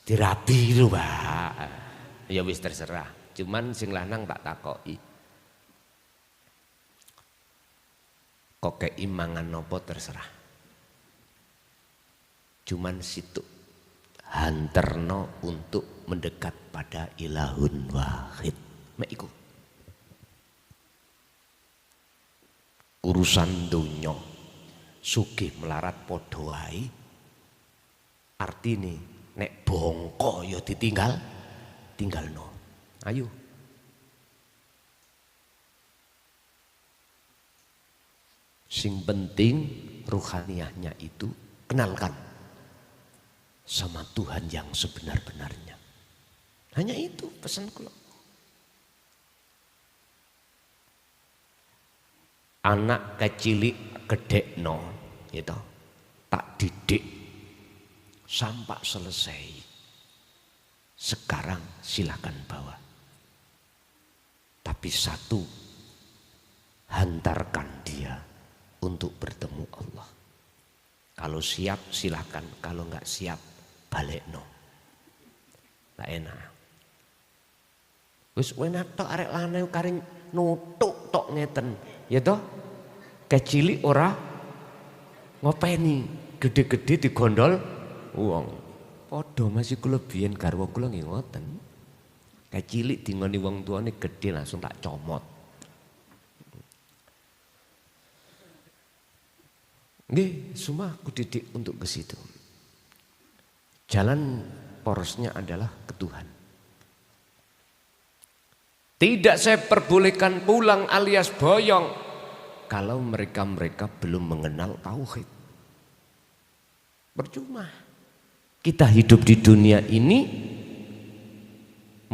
Dirabi lho, Pak. Ya wis terserah. Cuman sing lanang tak takoki. Kok keimangan nopo terserah. Cuman situ hanterno untuk mendekat pada ilahun wahid. Mek iku. Urusan dunya sugih melarat padha wae. Artine nek bongko ya tinggalno. Ayo. Sing penting ruhaniyahnya itu kenalkan sama Tuhan yang sebenar-benarnya. Hanya itu pesanku. Anak kecilik gedekno gitu, tak didik sampai selesai. Sekarang silakan bawa. Tapi satu, hantarkan dia untuk bertemu Allah. Kalau siap silakan, kalau nggak siap balekno. Tak enak. Wis enak tok arek lanang karing nutuk tok ngeten. Ya toh, kecilik ora ngopeni, gede-gede digondol wong. Padha masih kula biyen garwa kula nggih ngoten. Kecilik dingoni wong tuane gede langsung tak comot. Nggih, semua aku didik untuk ke situ. Jalan porosnya adalah ke Tuhan. Tidak saya perbolehkan pulang alias boyong kalau mereka belum mengenal tauhid. Percuma. Kita hidup di dunia ini,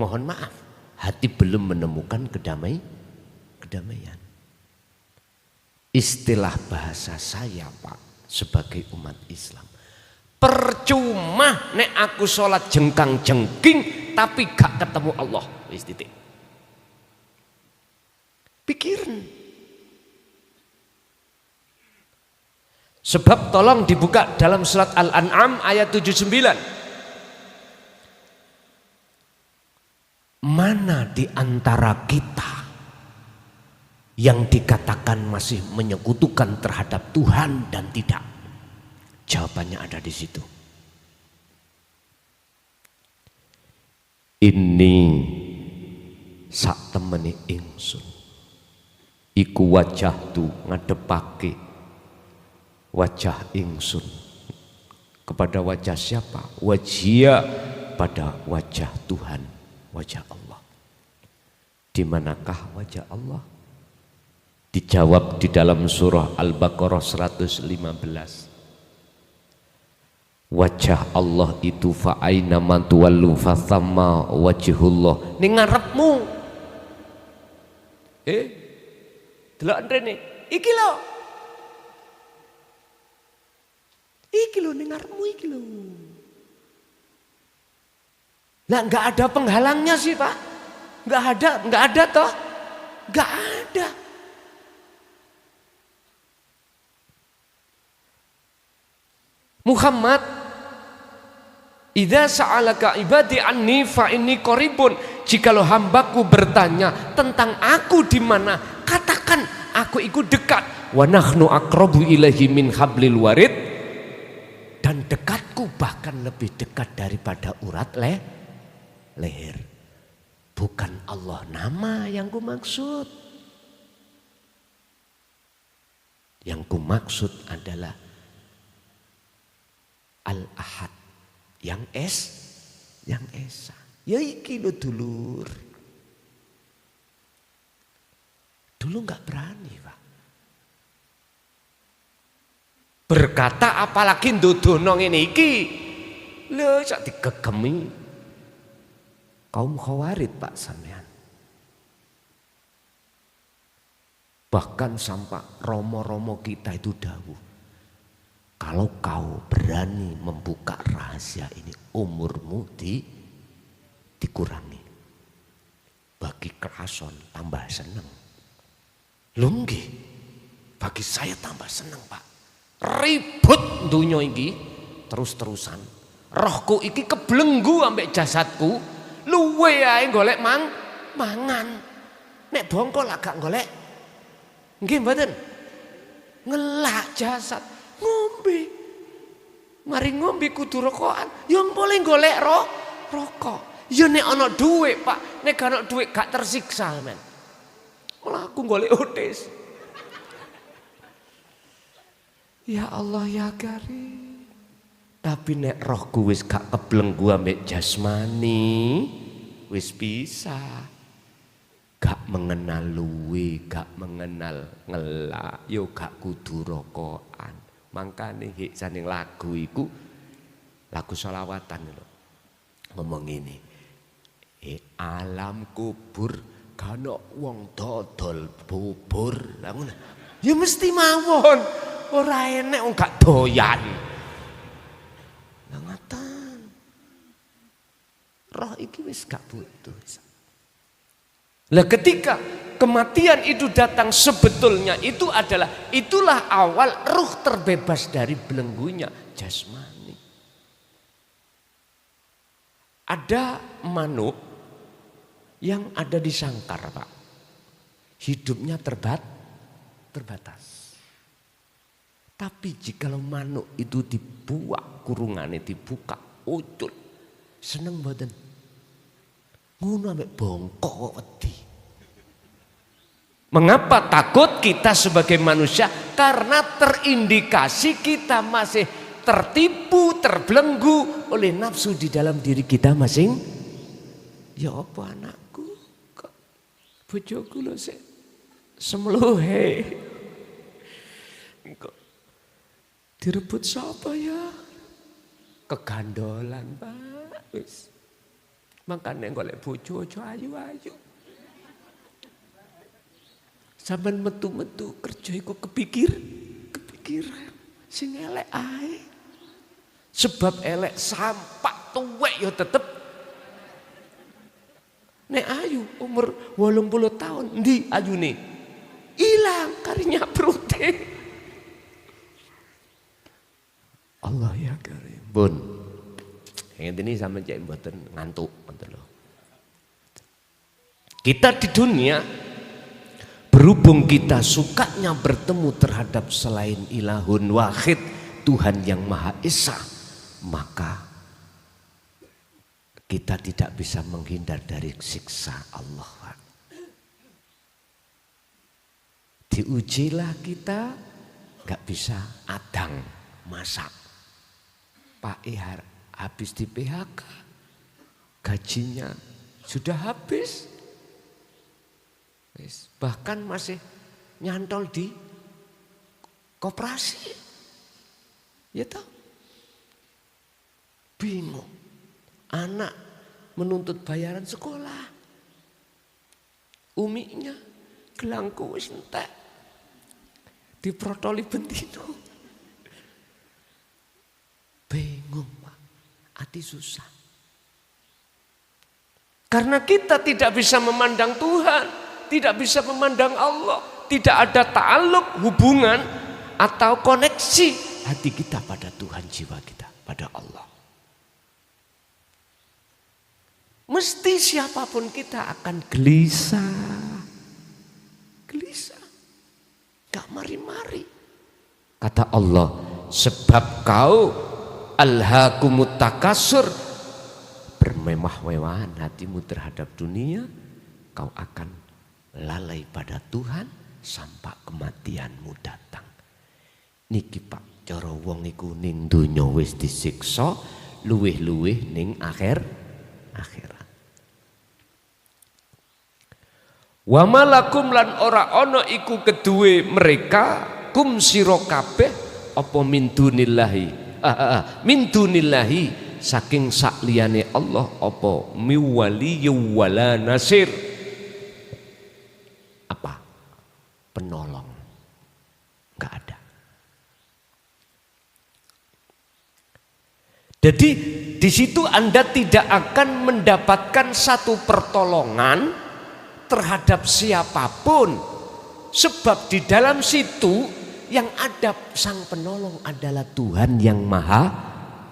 mohon maaf, hati belum menemukan kedamaian. Istilah bahasa saya, Pak, sebagai umat Islam. Percuma nek aku sholat jengkang jengking tapi gak ketemu Allah. Wis titik. Pikirin. Sebab tolong dibuka dalam surat Al-An'am ayat 79. Mana di antara kita yang dikatakan masih menyekutukan terhadap Tuhan dan tidak? Jawabannya ada di situ. Ini sak temeni ingsun. Iku wajah tu ngadepake wajah ingsun kepada wajah siapa? Wajia pada wajah Tuhan, wajah Allah. Di manakah wajah Allah? Dijawab di dalam surah Al-Baqarah 115. Wajah Allah itu fa aina man tuwallu fa thamma wajhullah. Ning ngarepmu. Delok rene, iki lho. Iki lho ning ngarepmu iki lho. Lah enggak ada penghalangnya sih, Pak. Enggak ada toh? Enggak ada. Muhammad, idza sa'alaka ibadi anni fa inni qaribun. Jikalau hambaku bertanya tentang aku di mana, katakan aku ikut dekat. Wa nahnu aqrabu ilaihi min hablil warid. Dan dekatku bahkan lebih dekat daripada urat leher. Bukan Allah nama yang ku maksud. Yang ku maksud adalah Al-Ahad, yang esa. Ya iki lho dulur. Dulu enggak berani, Pak. berkata apalagi ndodono ngene iki. Lho sak digegemi. Kaum Khawarij Pak sampean. Bahkan sampai romo-romo kita itu dawuh. Kalau kau berani membuka rahasia ini, umurmu dikurangi. Bagi Krason tambah seneng. Lho nggih, bagi saya tambah seneng Pak. Ribut dunia iki terus-terusan. Rohku iki kebelenggu ambek jasadku. Luwe ae golek mangan. Nek bongko lah gak golek. Nggih mboten. Ngelak jasad, ngombe. Mari ngombe kudu rokokan. Yang boleh golek rokok. Ya nek ana dhuwit, Pak. Nek gak ana dhuwit gak tersiksa, men. Malah aku golek otis. Ya Allah ya Karim. Tapi nek rohku wis gak keblenggu ambek jasmani, wis bisa. Gak mengenal luwe, gak mengenal ngelak, yo gak kudu rokokan. Mangkane hik saning lagu iku lagu sholawatan lho. Ngomong ini. Alam kubur kana wong dodol bubur. Lah ngono. Ya mesti mawon. Ora enek wong gak doyan. Lah ngoten. Roh iki wis gak butuh. Lah ketika kematian itu datang sebetulnya itulah awal ruh terbebas dari belenggunya jasmani. Ada manuk yang ada di sangkar Pak. Hidupnya terbatas. Tapi jikalau manuk itu dibuat kurungannya dibuka ucul seneng badan. Ngono ambek bongkok wedi. Mengapa takut kita sebagai manusia? Karena terindikasi kita masih tertipu, terbelenggu oleh nafsu di dalam diri kita masing. Ya apa anakku? Kok bojoku lho sik semluhe. Kok direbut sapa ya? Kegandolan, Pak. Wis. Makanya golek bojo aja ayu-ayu. Sampeyan metu-metu kerja iku kepikiran sing elek ae. Sebab elek sampak tuwek ya tetep. Nek ayu umur 80 tahun ndi ayune? Ilang karinya brute. Allah ya Karim. Bun. Ini sama cek mboten ngantuk ngoten lho. Kita di dunia berhubung kita sukanya bertemu terhadap selain ilahun wahid, Tuhan yang Maha Esa, maka kita tidak bisa menghindar dari siksa Allah. Diujilah kita gak bisa adang masak. Pak Ihar habis di PHK, gajinya sudah habis, bahkan masih nyantol di koperasi, ya toh, bingung, anak menuntut bayaran sekolah, uminya gelangku wis entek, diprotoli bentino, bingung. Hati susah. Karena kita tidak bisa memandang Tuhan, tidak bisa memandang Allah, tidak ada ta'aluk, hubungan atau koneksi hati kita pada Tuhan, jiwa kita pada Allah. Mesti siapapun kita akan gelisah. Gak mari-mari. Kata Allah, sebab kau alhaakumut takasur, bermewah-mewahan hatimu terhadap dunia, kau akan lalai pada Tuhan sampai kematianmu datang. Niki Pak, cara wong iku ning donya wis disiksa, luwih-luwih ning akhirat. Wa malakum lan ora ana iku keduwe mereka kum sira kabeh apa min dunillahi min dunillahi saking sakliyane Allah apa miwali wala nasir, apa penolong, nggak ada. Jadi di situ Anda tidak akan mendapatkan satu pertolongan terhadap siapapun, sebab di dalam situ yang ada sang penolong adalah Tuhan yang Maha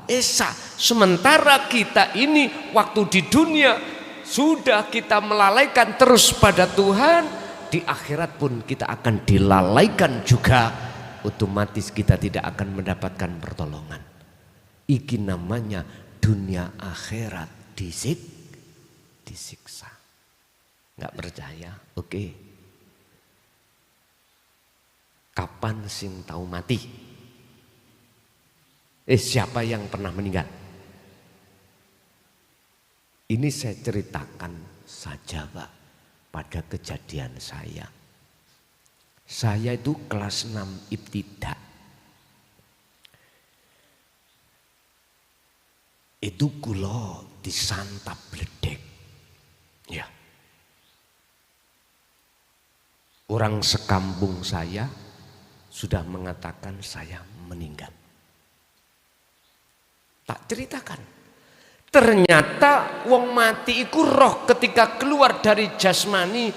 Esa. Sementara kita ini waktu di dunia sudah kita melalaikan terus pada Tuhan, di akhirat pun kita akan dilalaikan juga, otomatis kita tidak akan mendapatkan pertolongan. Iki namanya dunia akhirat disiksa. Nggak percaya? Oke. Kapan sing tahu mati? Siapa yang pernah meninggal? Ini saya ceritakan saja Pak, pada kejadian saya. Saya itu kelas 6 ibtidak. Itu kula disantap bledek. Ya. Orang sekampung saya sudah mengatakan saya meninggal. Tak ceritakan. Ternyata wong mati iku roh ketika keluar dari jasmani,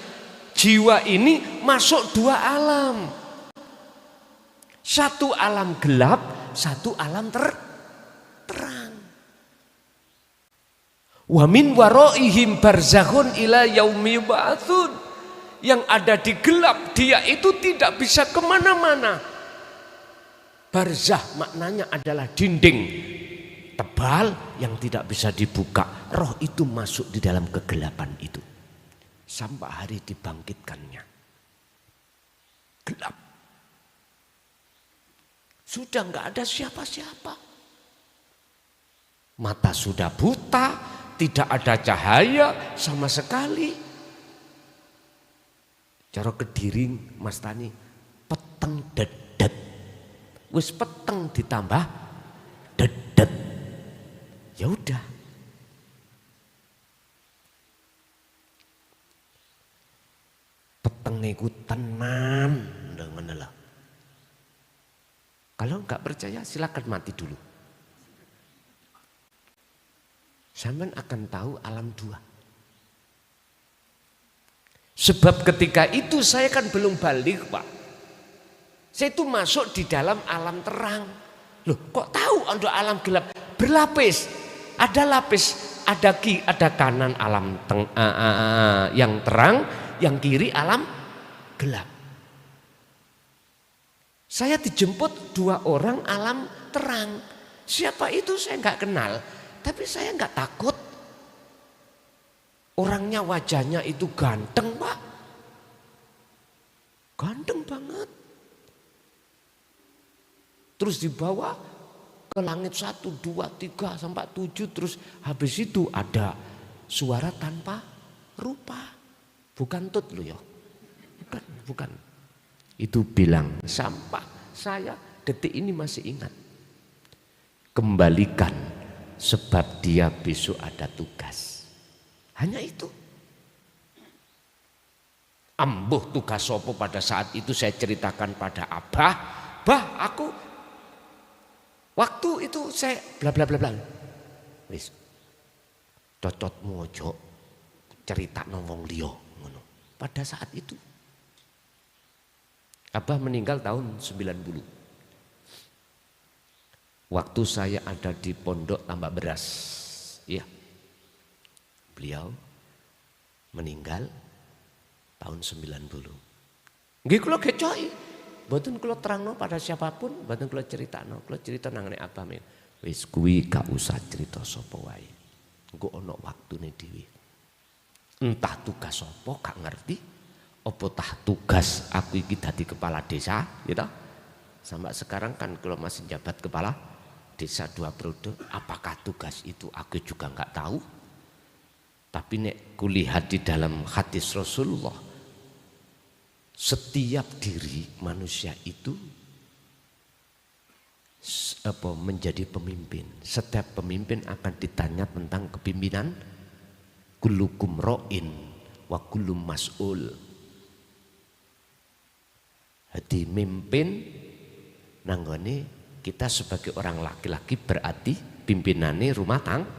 jiwa ini masuk dua alam. Satu alam gelap, satu alam terang. Wa min waraihim barzakhun ila yaumi yub'atsun. Yang ada di gelap, dia itu tidak bisa kemana-mana. Barzah maknanya adalah dinding tebal yang tidak bisa dibuka. Roh itu masuk di dalam kegelapan itu sampai hari dibangkitkannya. Gelap, sudah nggak ada siapa-siapa. Mata sudah buta, tidak ada cahaya sama sekali. Cara Kediri Mas Tani, peteng dedet. Wis peteng ditambah dedet. Ya udah. Peteng iku tenan ngono lho. Kalau enggak percaya silakan mati dulu. Sampean akan tahu alam dua. Sebab ketika itu saya kan belum balik Pak. Saya itu masuk di dalam alam terang. Loh kok tahu ada alam gelap? Berlapis. Ada lapis, ada kanan alam yang terang, yang kiri alam gelap. Saya dijemput dua orang alam terang. Siapa itu saya nggak kenal. Tapi saya nggak takut. Orangnya wajahnya itu ganteng Pak. Ganteng banget. Terus dibawa ke langit 1, 2, 3 sampai 7. Terus habis itu ada suara tanpa rupa. Bukan tut loh ya. Bukan. Itu bilang sampah. Saya detik ini masih ingat. Kembalikan sebab dia besok ada tugas. Hanya itu. Ambuh tugas sopo pada saat itu saya ceritakan pada Abah. Bah aku waktu itu saya bla bla bla bla. Wis cocotmu ojo cerita wong liya ngono. Pada saat itu Abah meninggal tahun 90. Waktu saya ada di Pondok Tambak Beras. Iya. Beliau meninggal tahun 90. Nggih kula kecoki. Mboten kula terangno pada siapapun, mboten kula critakno. Kula cerita nang nek Abah men. Wis kuwi gak usah cerita sapa wae. Engko ana waktune dhewe. Entah tugas sapa gak ngerti. Apa tah tugas aku iki dadi kepala desa, gitu. Sampai sekarang kan kalau masih jabat kepala desa 2 periode, apakah tugas itu aku juga nggak tahu. Tapi nek kulihat di dalam hadis Rasulullah, setiap diri manusia itu menjadi pemimpin. Setiap pemimpin akan ditanya tentang kepimpinan. Kullukum ra'in wa kullum mas'ul. Jadi mimpin nanggone kita sebagai orang laki-laki berarti pimpinane rumah tangga.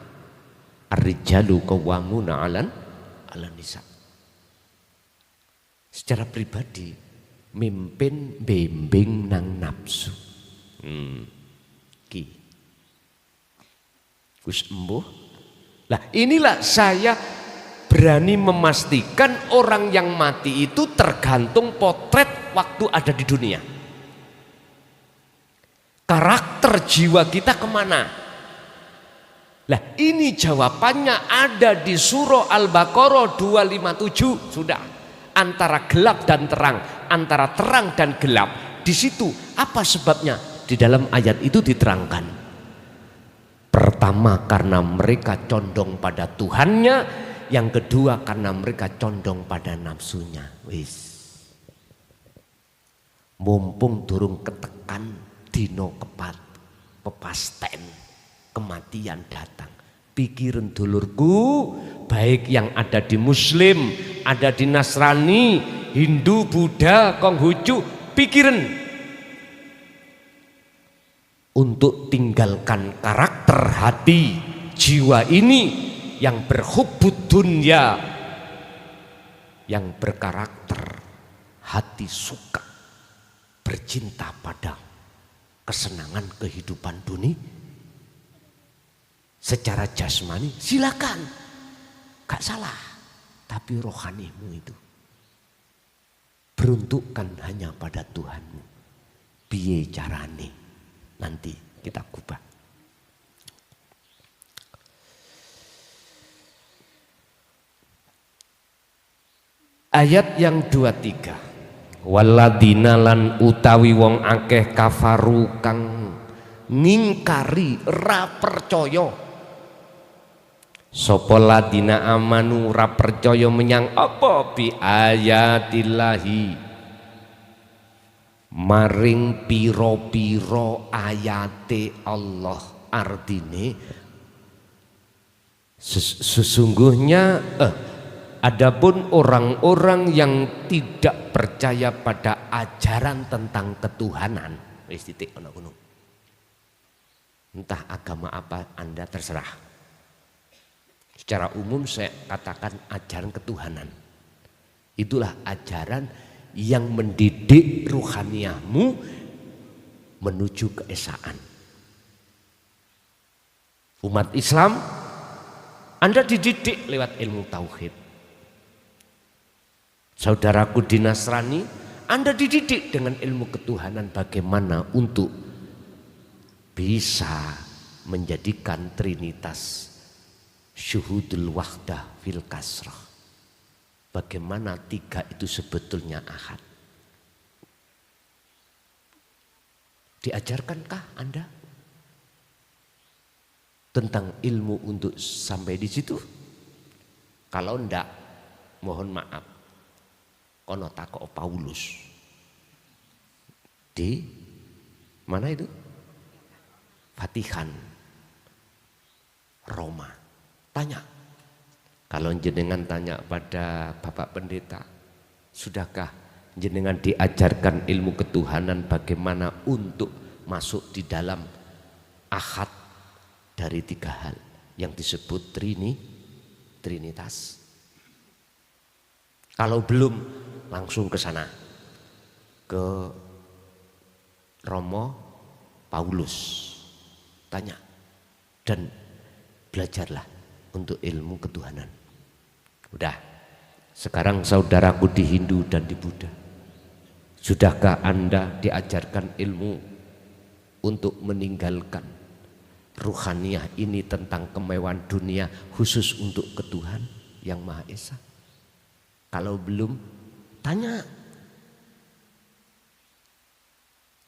Ar-rijalu qawwamuna 'alan nisa. Secara pribadi mimpin bimbing nang nafsu. Ki. Gus embuh. Lah inilah saya berani memastikan orang yang mati itu tergantung potret waktu ada di dunia. Karakter jiwa kita kemana? Lah ini jawabannya ada di surah Al-Baqarah 257 sudah. Antara gelap dan terang, antara terang dan gelap. Di situ apa sebabnya? Di dalam ayat itu diterangkan. Pertama karena mereka condong pada Tuhannya, yang kedua karena mereka condong pada nafsunya. Wis. Mumpung durung ketekan dino kepat pepasten kematian datang. Pikiran dulurku, baik yang ada di Muslim, ada di Nasrani, Hindu, Buddha, Konghucu, pikiran untuk tinggalkan karakter hati jiwa ini yang berhubud dunia, yang berkarakter hati suka bercinta pada kesenangan kehidupan dunia. Secara jasmani silakan, gak salah, tapi rohanimu itu peruntukkan hanya pada Tuhanmu. Piye carane nanti kita kubah. Ayat yang 23. Waladina lan utawi wong akeh kafaru kang ngingkari ra percaya. Sapa ladina amanu ra percaya menyang apa bi ayatillahi maring piro-piro ayate Allah. Artine sesungguhnya adapun orang-orang yang tidak percaya pada ajaran tentang ketuhanan, wis titik ana ngono. Entah agama apa Anda terserah. Secara umum saya katakan ajaran ketuhanan. Itulah ajaran yang mendidik ruhaniyahmu menuju keesaan. Umat Islam, Anda dididik lewat ilmu tauhid. Saudaraku di Nasrani, Anda dididik dengan ilmu ketuhanan bagaimana untuk bisa menjadikan trinitas syuhudul wahdah fil kasrah. Bagaimana tiga itu sebetulnya ahad. Diajarkankah Anda tentang ilmu untuk sampai di situ? Kalau enggak, mohon maaf, kono takok Paulus di mana itu? Vatikan Roma. Tanya, kalau jenengan tanya pada Bapak Pendeta, sudahkah jenengan diajarkan ilmu ketuhanan bagaimana untuk masuk di dalam ahad dari tiga hal yang disebut trinitas? Kalau belum, langsung ke sana, ke Romo Paulus, tanya dan belajarlah untuk ilmu ketuhanan. Udah, sekarang saudaraku di Hindu dan di Buddha, sudahkah Anda diajarkan ilmu untuk meninggalkan ruhaniyah ini tentang kemewahan dunia khusus untuk ketuhan yang Maha Esa? Kalau belum, tanya.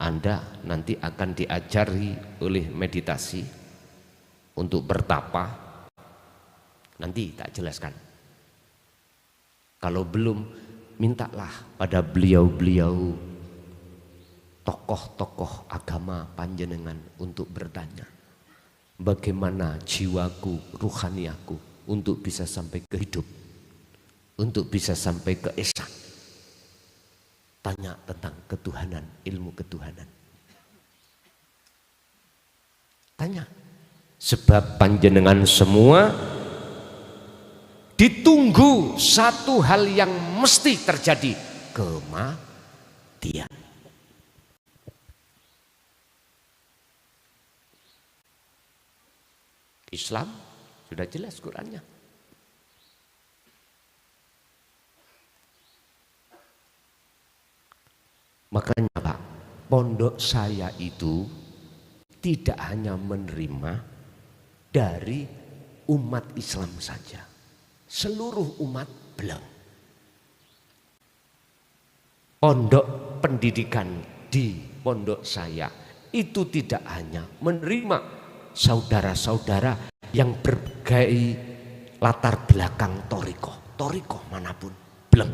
Anda nanti akan diajari oleh meditasi untuk bertapa. Nanti tak jelaskan. Kalau belum, mintalah pada beliau-beliau tokoh-tokoh agama panjenengan untuk bertanya, bagaimana jiwaku, ruhaniaku untuk bisa sampai ke hidup, untuk bisa sampai ke esa. Tanya tentang ketuhanan, ilmu ketuhanan. Tanya. Sebab panjenengan semua ditunggu satu hal yang mesti terjadi, kematian. Islam sudah jelas Qurannya. Makanya Pak, pondok saya itu tidak hanya menerima dari umat Islam saja, seluruh umat belum. Pondok pendidikan di pondok saya itu tidak hanya menerima saudara-saudara yang berbagai latar belakang torikoh manapun, belum.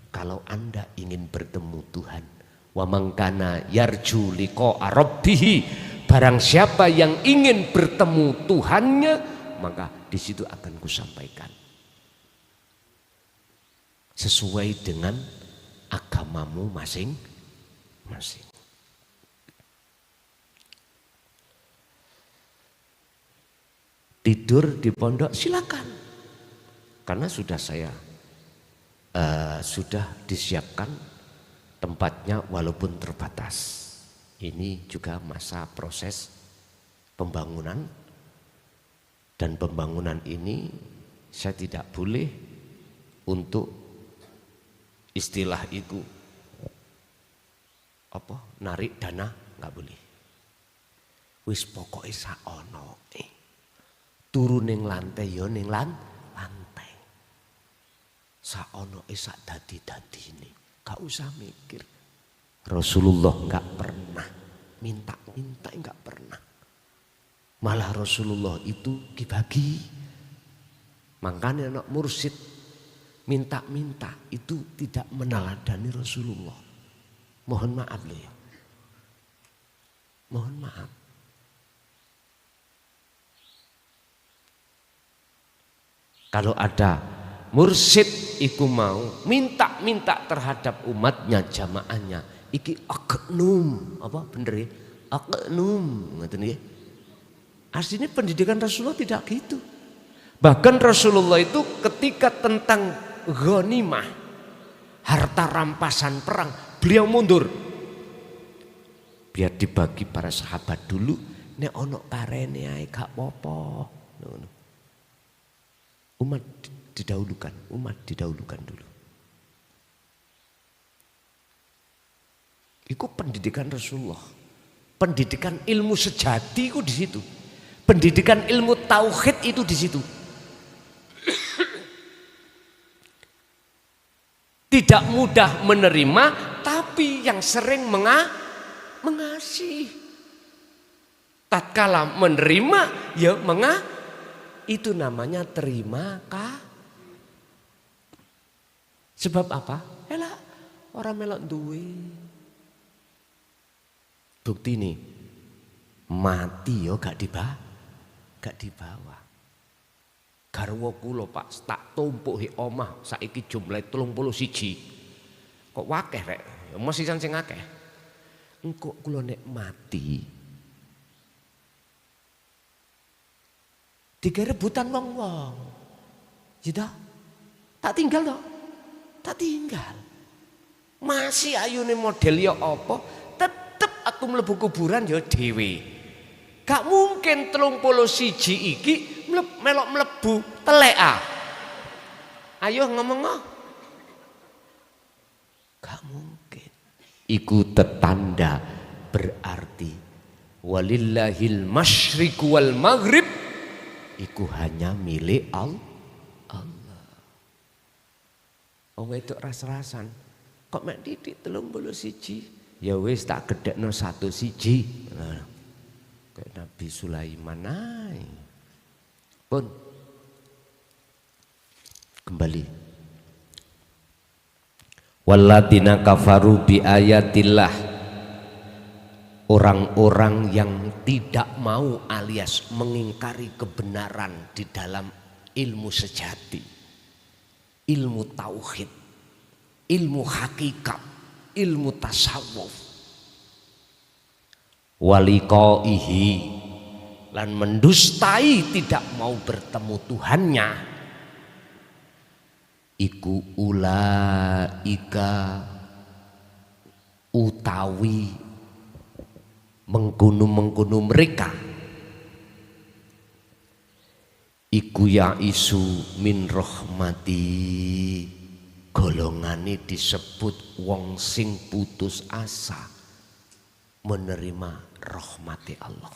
Kalau Anda ingin bertemu Tuhan, wa man kana yarju liqa'a rabbih, barang siapa yang ingin bertemu Tuhannya, maka di situ akan kusampaikan sesuai dengan agamamu masing-masing. Tidur di pondok silakan, karena sudah sudah disiapkan tempatnya walaupun terbatas. Ini juga masa proses pembangunan, dan pembangunan ini saya tidak boleh untuk istilah itu narik dana, nggak boleh. Wis pokoknya saono turun ning lantai yo ning lantai. Saono sak dadi ini, gak usah mikir. Rasulullah nggak pernah minta, nggak pernah. Malah Rasulullah itu dibagi. Makanya anak mursyid minta itu tidak meneladani Rasulullah. Mohon maaf loh ya. Mohon maaf. Kalau ada mursyid iku mau minta terhadap umatnya, jamaahnya, iki aknum, apa bener ya? Aknum, ngoten nggih. Aslinya pendidikan Rasulullah tidak gitu. Bahkan Rasulullah itu ketika tentang ghanimah, harta rampasan perang, beliau mundur. Biar dibagi para sahabat dulu, nek ono karene ae gak apa-apa. Umat didahulukan dulu. Itu pendidikan Rasulullah. Pendidikan ilmu sejati itu di situ. Pendidikan ilmu tauhid itu di situ. Tidak mudah menerima, tapi yang sering mengasihi. Tatkala menerima, ya itu namanya terima kah? Sebab apa? Elah orang melok duwe. Bukti nih, mati yo gak dibawa. Garwa kula Pak tak tumpuki omah saiki jumlahe 31. Kok wakeh rek? Ya mesti sing akeh. Engko kula nek mati tiga rebutan wong-wong. Gitu. Tak tinggal toh. Tak tinggal. Masih ayune model ya apa? Tetep aku mlebu kuburan ya dhewe. Gak mungkin 31 iki melok mlebu teleka. Ayo ngomong. Gak mungkin. Iku tetanda berarti walillahil masyriq wal maghrib. Iku hanya milik Allah. Wong wedok ras-rasan. Kok mek titik 31? Ya wis tak gedhekno 1 siji. Nah, kayak Nabi Sulaiman ae. Pun kembali. Walladzina kafaru bi ayatillah orang-orang yang tidak mau alias mengingkari kebenaran di dalam ilmu sejati, ilmu tauhid, ilmu hakikat, ilmu tasawuf, waliqaihi, lan mendustai tidak mau bertemu Tuhannya, iku ulaika utawi menggunung mereka iku ya isu min rahmati, golongane disebut wong sing putus asa menerima rahmati Allah.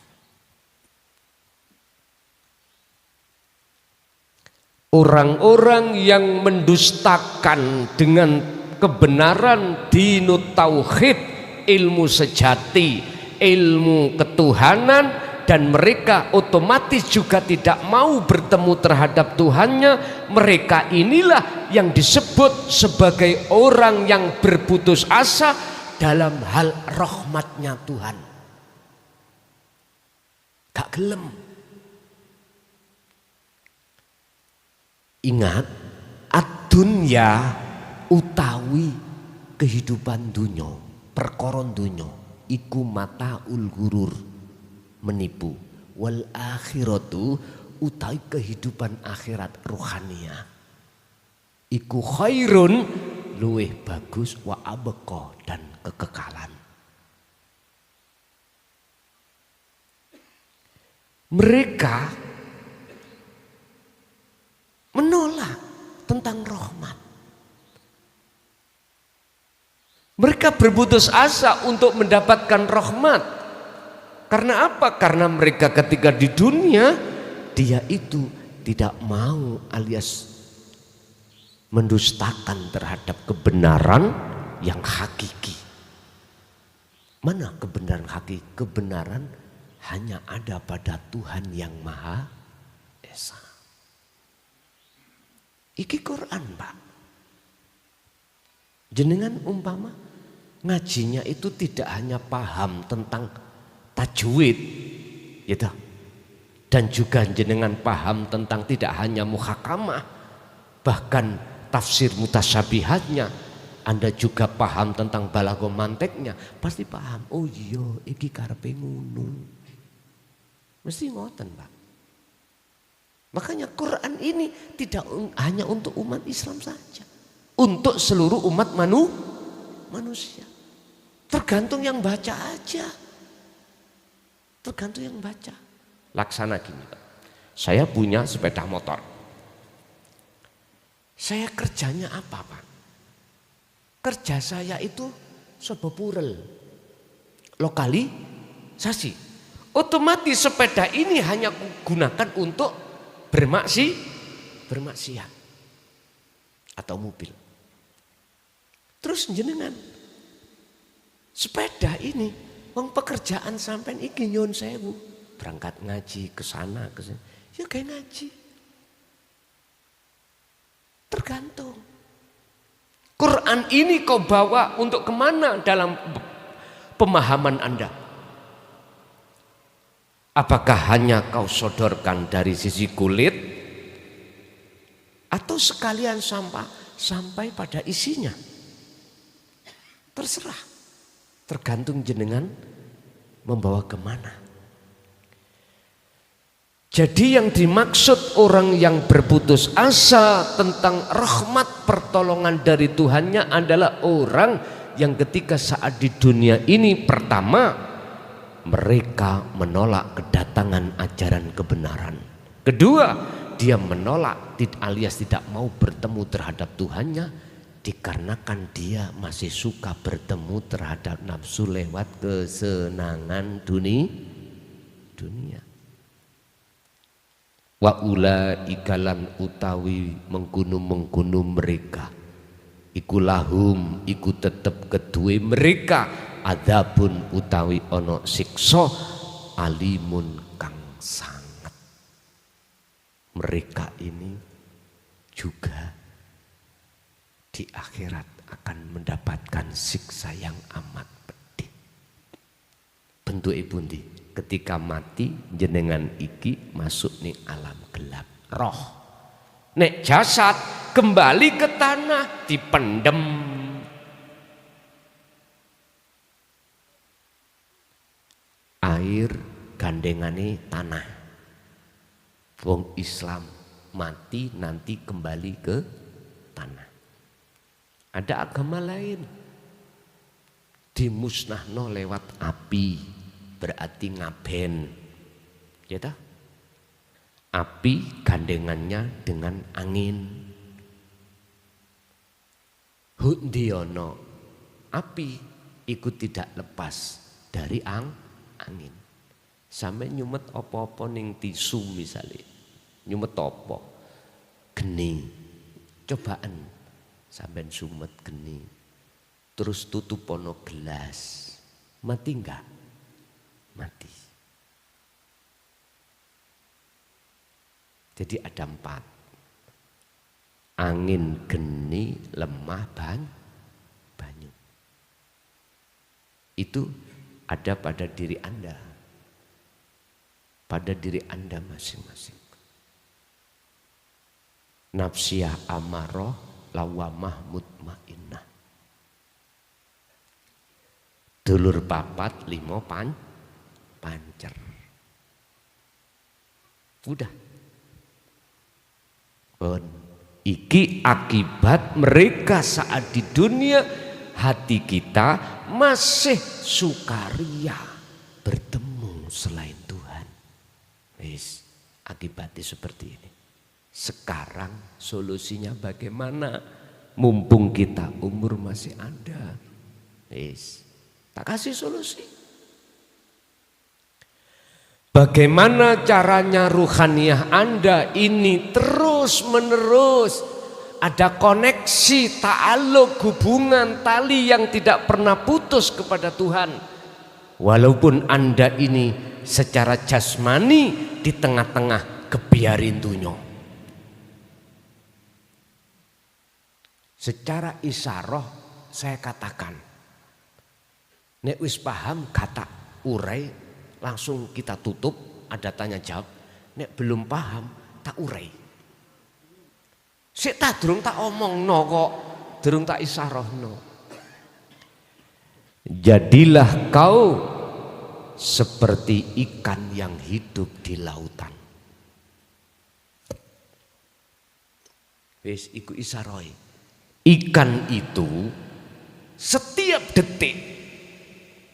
Orang-orang yang mendustakan dengan kebenaran dinut tauhid, ilmu sejati, ilmu ketuhanan, dan mereka otomatis juga tidak mau bertemu terhadap Tuhannya, mereka inilah yang disebut sebagai orang yang berputus asa dalam hal rahmatnya Tuhan. Gak gelem. Ingat, ad-dunya utawi kehidupan dunya, perkara dunya iku mataul ghurur, menipu. Wal akhiratu utawi kehidupan akhirat rohania iku khairun, luweh bagus, wa abqa, dan kekekalan. Mereka menolak tentang rahmat. Mereka berputus asa untuk mendapatkan rahmat. Karena apa? Karena mereka ketika di dunia, dia itu tidak mau alias mendustakan terhadap kebenaran yang hakiki. Mana kebenaran hakiki? Kebenaran hanya ada pada Tuhan yang Maha Esa. Iki Quran, Pak. Jenengan umpama ngajinya itu tidak hanya paham tentang tajwid, gitu. Dan juga jenengan paham tentang tidak hanya muhakamah, bahkan tafsir mutasyabihatnya. Anda juga paham tentang balaghah manteknya, pasti paham. Oh iya, iki karepe ngono. Mesti ngoten, Pak. Makanya Quran ini tidak hanya untuk umat Islam saja, untuk seluruh umat manusia. Tergantung yang baca aja. Tergantung yang baca. Laksana gini, Pak. Saya punya sepeda motor. Saya kerjanya apa, Pak? Kerja saya itu sebepurel, lokalisasi. Otomatis sepeda ini hanya gunakan untuk bermaksiat atau mobil. Terus jenengan sepeda ini wong pekerjaan sampean iki nyun sewu, berangkat ngaji ke sana ke sini, ya kayak ngaji. Tergantung. Quran ini kau bawa untuk kemana dalam pemahaman Anda? Apakah hanya kau sodorkan dari sisi kulit, atau sekalian sampai pada isinya? Terserah, tergantung jenengan membawa kemana. Jadi yang dimaksud orang yang berputus asa tentang rahmat pertolongan dari Tuhannya adalah orang yang ketika saat di dunia ini, pertama mereka menolak kedatangan ajaran kebenaran. Kedua, dia menolak alias tidak mau bertemu terhadap Tuhannya dikarenakan dia masih suka bertemu terhadap nafsu lewat kesenangan dunia. Wa ulaika lan utawi menggunung mereka iku lahum iku tetep kedue mereka adzabun utawi ono siksa alimun kang sangat. Mereka ini juga di akhirat akan mendapatkan siksa yang amat pedih, bentuk ibu ndi? Ketika mati jenengan iki masuk ning alam gelap roh. Nek jasad kembali ke tanah dipendem. Air gandengane tanah. Wong Islam mati nanti kembali ke tanah. Ada agama lain dimusnahno lewat api, berarti ngaben. Ya toh? Api gandengannya dengan angin. Hundiono api ikut tidak lepas dari angin. Sampai nyumet apa-apa ning tisu misalnya. Nyumet apa? Geni. Cobaan sampai sumet geni. Terus tutup pono gelas. Mati enggak? Mati. Jadi ada 4. Angin, geni, lemah, banyu. Itu ada pada diri Anda. Pada diri Anda masing-masing. Nafsiyah amarah, lawamah mutmainnah. Dulur papat, 5 pancer. Udah. Bon. Iki akibat mereka saat di dunia hati kita masih sukaria bertemu selain Tuhan. Wis, akibatnya seperti ini. Sekarang solusinya bagaimana? Mumpung kita umur masih ada. Wis, tak kasih solusi. Bagaimana caranya ruhaniyah Anda ini terus menerus ada koneksi, ta'aluk, hubungan, tali yang tidak pernah putus kepada Tuhan. Walaupun Anda ini secara jasmani di tengah-tengah kebiarin dunia. Secara isyarah saya katakan, nek wis paham kata urai langsung kita tutup, ada tanya jawab. Nek belum paham, tak urai. Sik tak durung tak omong no kok, durung tak isyarah no. Jadilah kau seperti ikan yang hidup di lautan. Wis iku isyarah. Ikan itu setiap detik,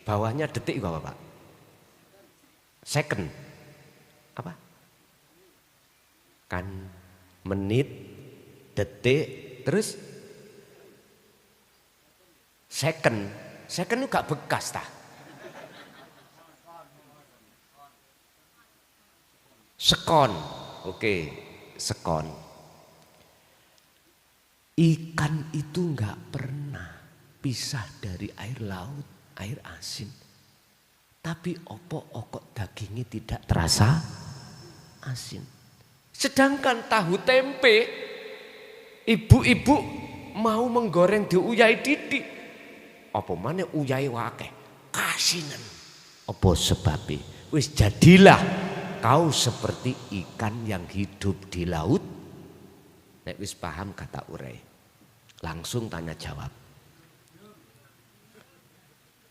bawahnya detik apa Pak? Second, apa? Kan menit, detik, terus second. Second itu gak bekas tah. Sekon, oke, sekon. Ikan itu gak pernah pisah dari air laut, air asin. Tapi opo okok dagingnya tidak terasa asin. Sedangkan tahu tempe, ibu-ibu mau menggoreng diuyai didik. Apa mana uyai wakeh, kasinan. Apa sebabnya? Wis jadilah kau seperti ikan yang hidup di laut. Nek wis paham kata urai, langsung tanya jawab.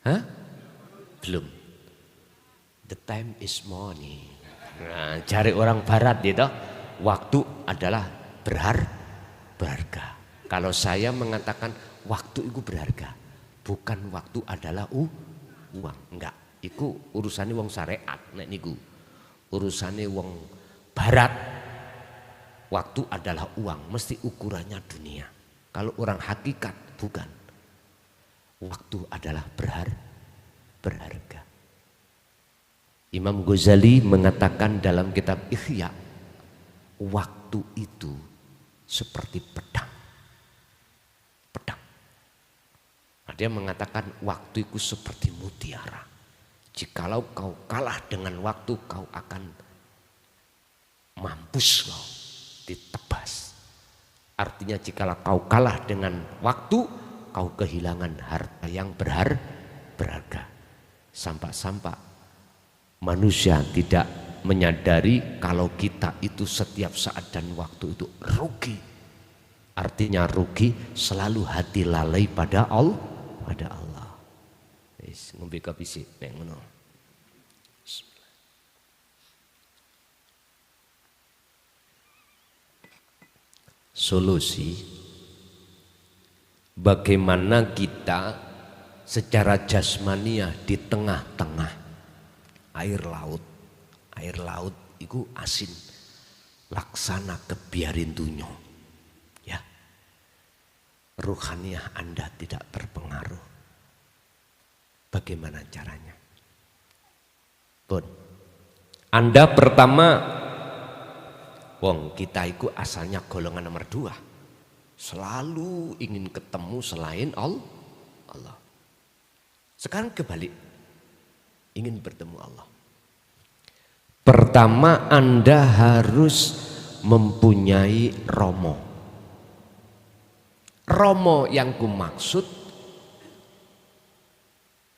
Hah? Belum. The time is money. Nah, cari orang barat gitu. Waktu adalah berharga. Kalau saya mengatakan waktu itu berharga, bukan waktu adalah uang. Enggak. Iku urusannya wong syariat. Nek niku urusannya wong barat. Waktu adalah uang. Mesti ukurannya dunia. Kalau orang hakikat bukan. Waktu adalah berharga. Imam Ghazali mengatakan dalam kitab Ihya, waktu itu seperti pedang. Nah, dia mengatakan waktu itu seperti mutiara. Jikalau kau kalah dengan waktu, kau akan mampus kau ditebas. Artinya jikalau kau kalah dengan waktu, kau kehilangan harta yang berharga. Sampak-sampak Manusia tidak menyadari kalau kita itu setiap saat dan waktu itu rugi. Artinya rugi selalu hati lalai pada Allah. Wis ngombe kopi sik nek ngono. Solusi bagaimana kita secara jasmaniah di tengah-tengah air laut. Air laut itu asin. Laksana kebiarin dunyo. Ya. Ruhaniah Anda tidak terpengaruh. Bagaimana caranya? Pun. Anda pertama, wong kita itu asalnya golongan nomor 2. Selalu ingin ketemu selain Allah. Sekarang kebalik. Ingin bertemu Allah. Pertama Anda harus mempunyai romo. Romo yang kumaksud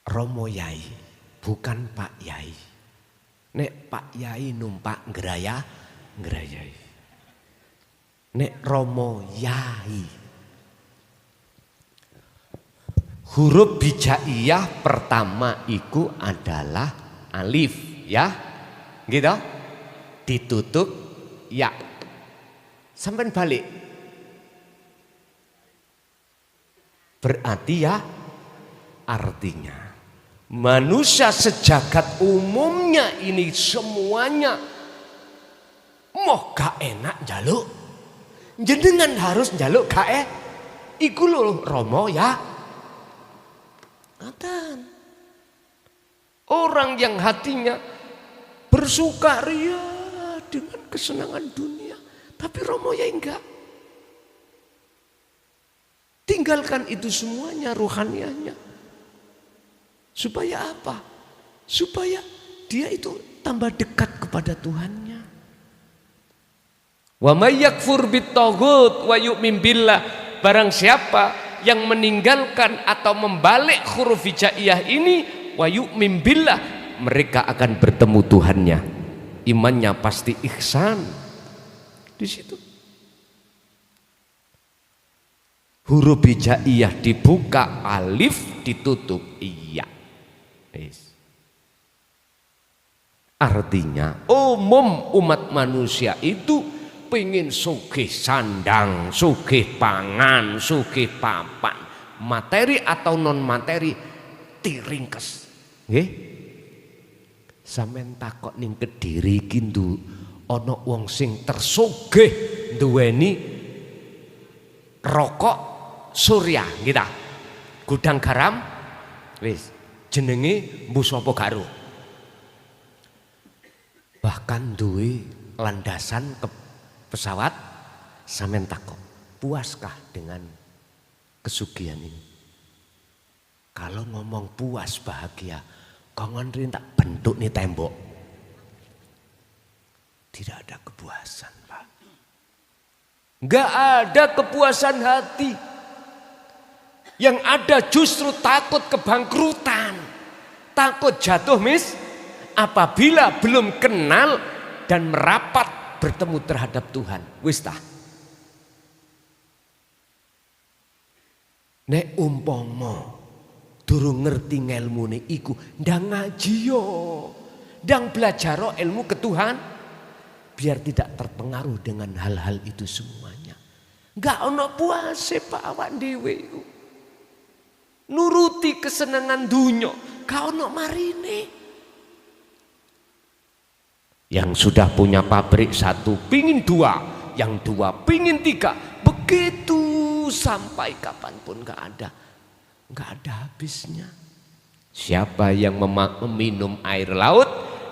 romo yai, bukan Pak Yai. Nek Pak Yai numpak ngerayai. Nek romo yai. Huruf hijaiyah pertama itu adalah alif, ya. Gitu, ditutup ya, sampai balik, berarti ya artinya manusia sejagat umumnya ini semuanya moh gak enak njaluk, jenengan harus njaluk gak iku lho romo ya. Ngaten. Orang yang hatinya bersukaria dengan kesenangan dunia, tapi romo ya enggak. Tinggalkan itu semuanya, ruhaniahnya. Supaya apa? Supaya dia itu tambah dekat kepada Tuhannya. Wa may yakfur bit-taghut wa yu'min billah. Barang siapa yang meninggalkan atau membalik huruf hijaiyah ini, wa yu'min billah, mereka akan bertemu Tuhannya. Imannya pasti ihsan. Di situ. Huruf hijaiyah dibuka, alif ditutup iya. Artinya umum umat manusia itu pengen sugih sandang, sugih pangan, sugih papan, materi atau non materi tiringkes. Nggih. Sampeyan takok ning Kediri iki ana wong sing tersugih duweni rokok surya kita. Gudang garam wis jenenge Mbu sapa Garu. Bahkan duwe landasan ke pesawat. Sampeyan takok, puaskah dengan kesugihan ini? Kalau ngomong puas bahagia, kongon rin tak bentuk nih tembok. Tidak ada kepuasan, Pak. Enggak ada kepuasan hati. Yang ada justru takut kebangkrutan. Takut jatuh apabila belum kenal dan merapat bertemu terhadap Tuhan. Wis tah. Nek umpama durung ngerti ngelmune iku ndang ngaji yo, ndang belajar ilmu ketuhan, biar tidak terpengaruh dengan hal-hal itu semuanya. Enggak ono puase Pak awak dhewe iku. Nuruti kesenangan dunya, gak ono marine. Yang sudah punya pabrik 1 pingin 2, yang 2 pingin 3, begitu sampai kapanpun gak ada habisnya. Siapa yang meminum air laut,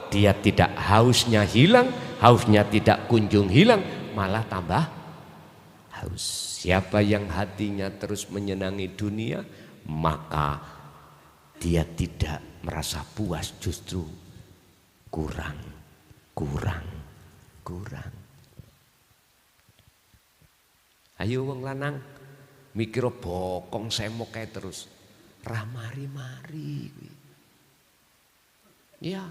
dia tidak hausnya hilang, hausnya tidak kunjung hilang, malah tambah haus. Siapa yang hatinya terus menyenangi dunia, maka dia tidak merasa puas, justru kurang. Ayo wong lanang mikir bokong semok kayak terus ramari-mari. Ya,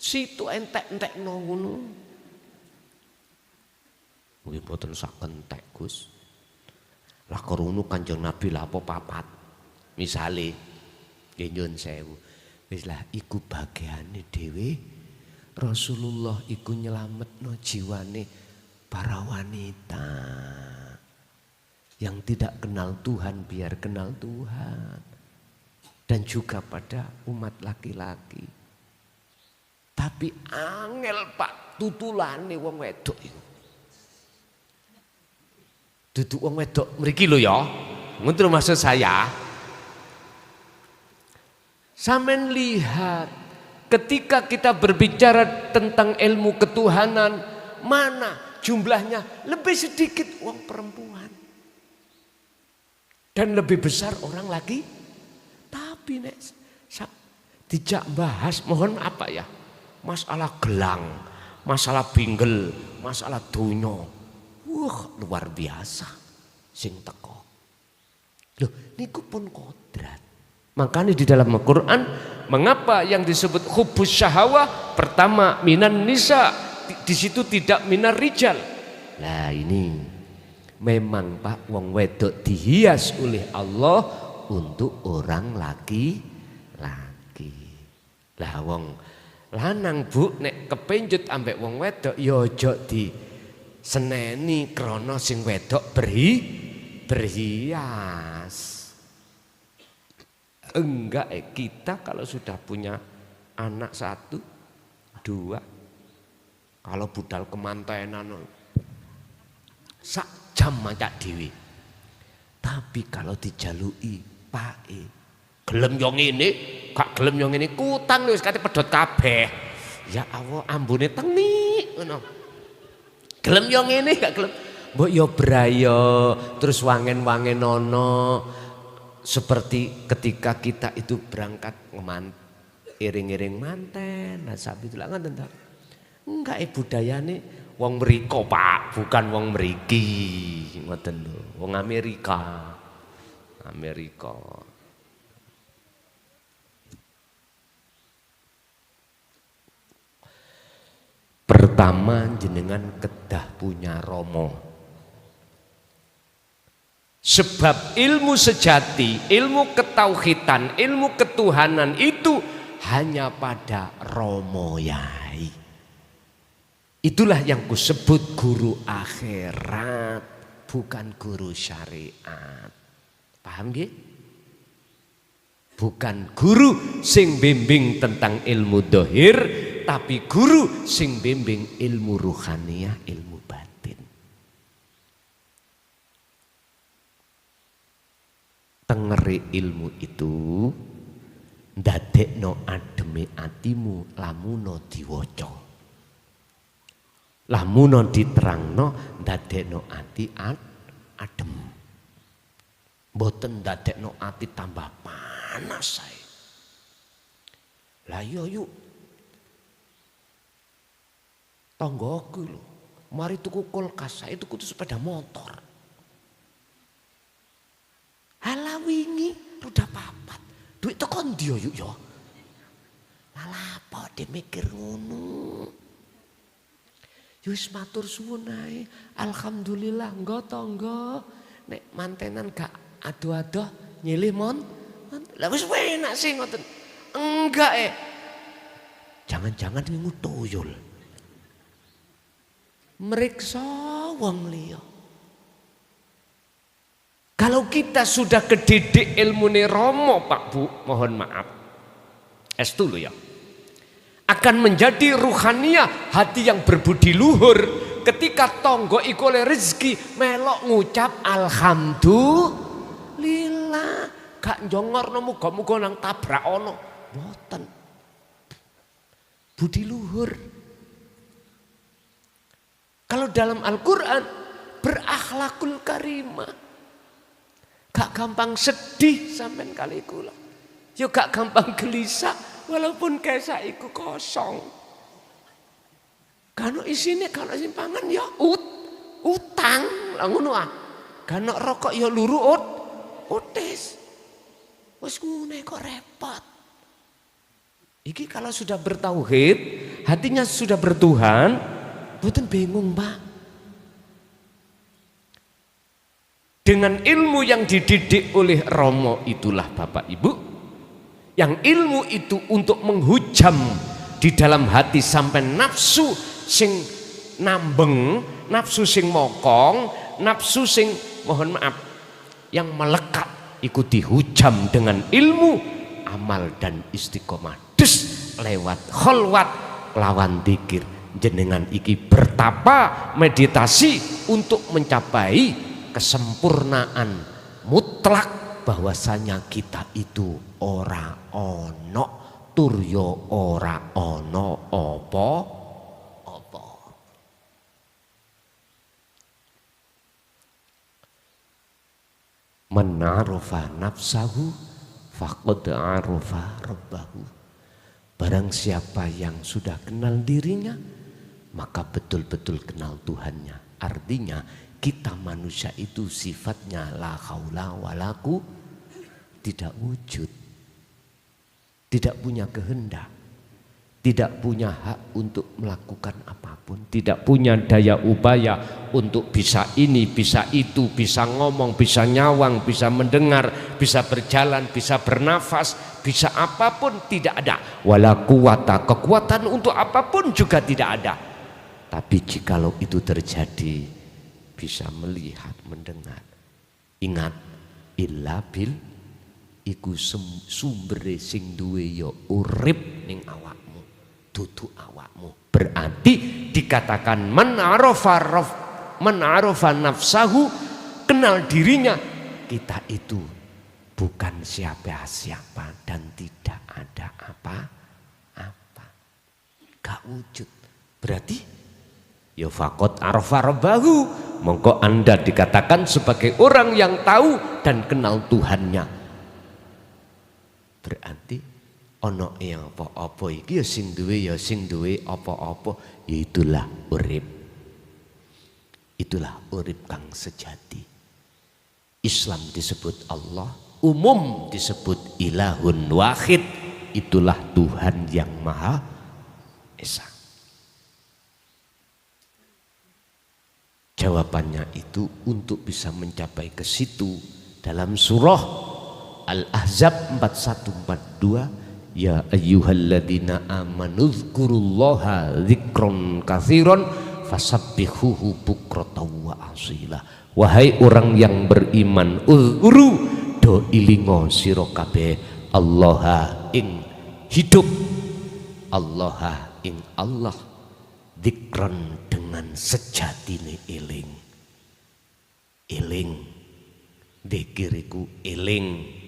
Situ entek-entekno ngono. Nggih mboten sak entek, Gus. Lah krungu Kanjeng Nabi lah apa papat. Misale nggih nyuwun sewu. Wis lah iku bagiane dhewe Rasulullah iku nyelametno jiwane para wanita yang tidak kenal Tuhan biar kenal Tuhan, dan juga pada umat laki-laki. Tapi angel Pak tutulane wong wedok iku. Duduk wong wedok mriki lho ya. Ngoten maksud saya. Sampeyan lihat ketika kita berbicara tentang ilmu ketuhanan, mana jumlahnya lebih sedikit wong perempuan. Dan lebih besar orang lagi. Tapi nek dijak bahas mohon apa ya? Masalah gelang, masalah binggel, masalah dunyo. Wah, luar biasa sing teko. Loh, niku pun kodrat. Makanya di dalam Al-Quran, mengapa yang disebut hubbus syahwah pertama minan nisa, di situ tidak minar rijal. Nah ini memang Pak wong wedok dihias oleh Allah untuk orang laki-laki. Lah wong lanang Bu nek kepencut ambek wong wedok ya aja di seneni krana sing wedok berhias. Enggak, kita kalau sudah punya anak 1, 2, kalau budal kemantenan sak jam macak dewi. Tapi kalau dijalui pae gelem yo ngene, gak gelem yo ngene, kutang wis kate pedhot kabeh. Ya Allah, ambune tengi ngono. Gelem yo ngene, gak gelem. Mbok yo brayo, terus wangen-wangen ono. Seperti ketika kita itu berangkat iring-iring manten, nah sapi itu lah ngoten ta. Enggak budayane wong mriko Pak, bukan wong mriki. Ngoten lho, wong Amerika. Pertama jenengan kedah punya romo. Sebab ilmu sejati, ilmu ketauhidan, ilmu ketuhanan itu hanya pada romo yai. Itulah yang kusebut guru akhirat, bukan guru syariat. Paham nggih? Bukan guru sing bimbing tentang ilmu dohir, tapi guru sing bimbing ilmu ruhaniyah, ilmu batin. Tengeri ilmu itu ndadekno ademe atimu lamuno diwaca. Lamuno diterangno ndadekno ati adem. Mboten ndadekno ati tambah panas sae. Lah yo yuk. Tanggoku lho, mari tuku kulkas, sae tuku sepeda motor. Halah wingi roda 4. Duit teko ndi yuk ya? Lah apa dimikir ngono? Wis matur suwun ae. Alhamdulillah nggo tangga nek mantenan gak ado-ado nyilih mon. Lah wis enak sih ngoten. Enggak Jangan-jangan ngingu tuyul. Mriksa wong liya. Kalau kita sudah kedidik ilmune romo Pak Bu, mohon maaf. Estu lho ya. Akan menjadi ruhaniyah, hati yang berbudi luhur. Ketika tonggo iku oleh rezeki, melok ngucap alhamdulillah. Gak njongorno muga-muga nang tabrak ono. Mboten. Budi luhur. Kalau dalam Al-Quran berakhlakul karimah. Gak gampang sedih sampean kali kula. Yo gak gampang gelisah walaupun kesa iku kosong. Kano isine kano simpangan ya utang lah ngono ah. Kano rokok ya luru utis. Wis ngene kok repot. Iki kalau sudah bertauhid hatinya sudah bertuhan, mboten bingung, Pak. Dengan ilmu yang dididik oleh Romo itulah Bapak Ibu, yang ilmu itu untuk menghujam di dalam hati sampai nafsu sing nambeng, nafsu sing mokong, nafsu sing mohon maaf yang melekat, ikut dihujam dengan ilmu, amal dan istiqomah. Dus lewat kholwat lawan dzikir, jenengan iki bertapa meditasi untuk mencapai kesempurnaan mutlak bahwasanya kita itu ora ono turyo ora ono opo. Man arafa nafsahu faqad arafa rabbahu. Barang siapa yang sudah kenal dirinya, maka betul-betul kenal Tuhannya. Artinya kita manusia itu sifatnya la haula wala quwwata, tidak wujud, tidak punya kehendak, tidak punya hak untuk melakukan apapun, tidak punya daya upaya untuk bisa ini, bisa itu, bisa ngomong, bisa nyawang, bisa mendengar, bisa berjalan, bisa bernafas, bisa apapun tidak ada. Wala quwata, kekuatan untuk apapun juga tidak ada. Tapi jikalau itu terjadi, bisa melihat, mendengar. Ingat, illa bil iku sumber sing duwe ya urip ning awakmu, dudu awakmu. Berarti dikatakan man arafa nafsahu, kenal dirinya. Kita itu bukan siapa-siapa dan tidak ada apa-apa, gak wujud. Berarti ya faqad arafa rabbahu, mongko Anda dikatakan sebagai orang yang tahu dan kenal Tuhannya. Berarti ono yang apa-apa iki ya sing duwe apa-apa, ya itulah urip. Itulah urip kang sejati. Islam disebut Allah, umum disebut ilahun wahid, itulah Tuhan yang Maha Esa. Jawabannya itu untuk bisa mencapai ke situ dalam surah Al-Ahzab 4142, ya ayyuhalladzina amanu dzkurullaha dzikron katsiran fasabbihuhu bukratan wa asila. Wahai orang yang beriman, uzkuru do ilingo sira kabeh Allaha ing hidup, Allaha ing Allah, dzikron dengan sejatine eling. Eling dzikir iku eling.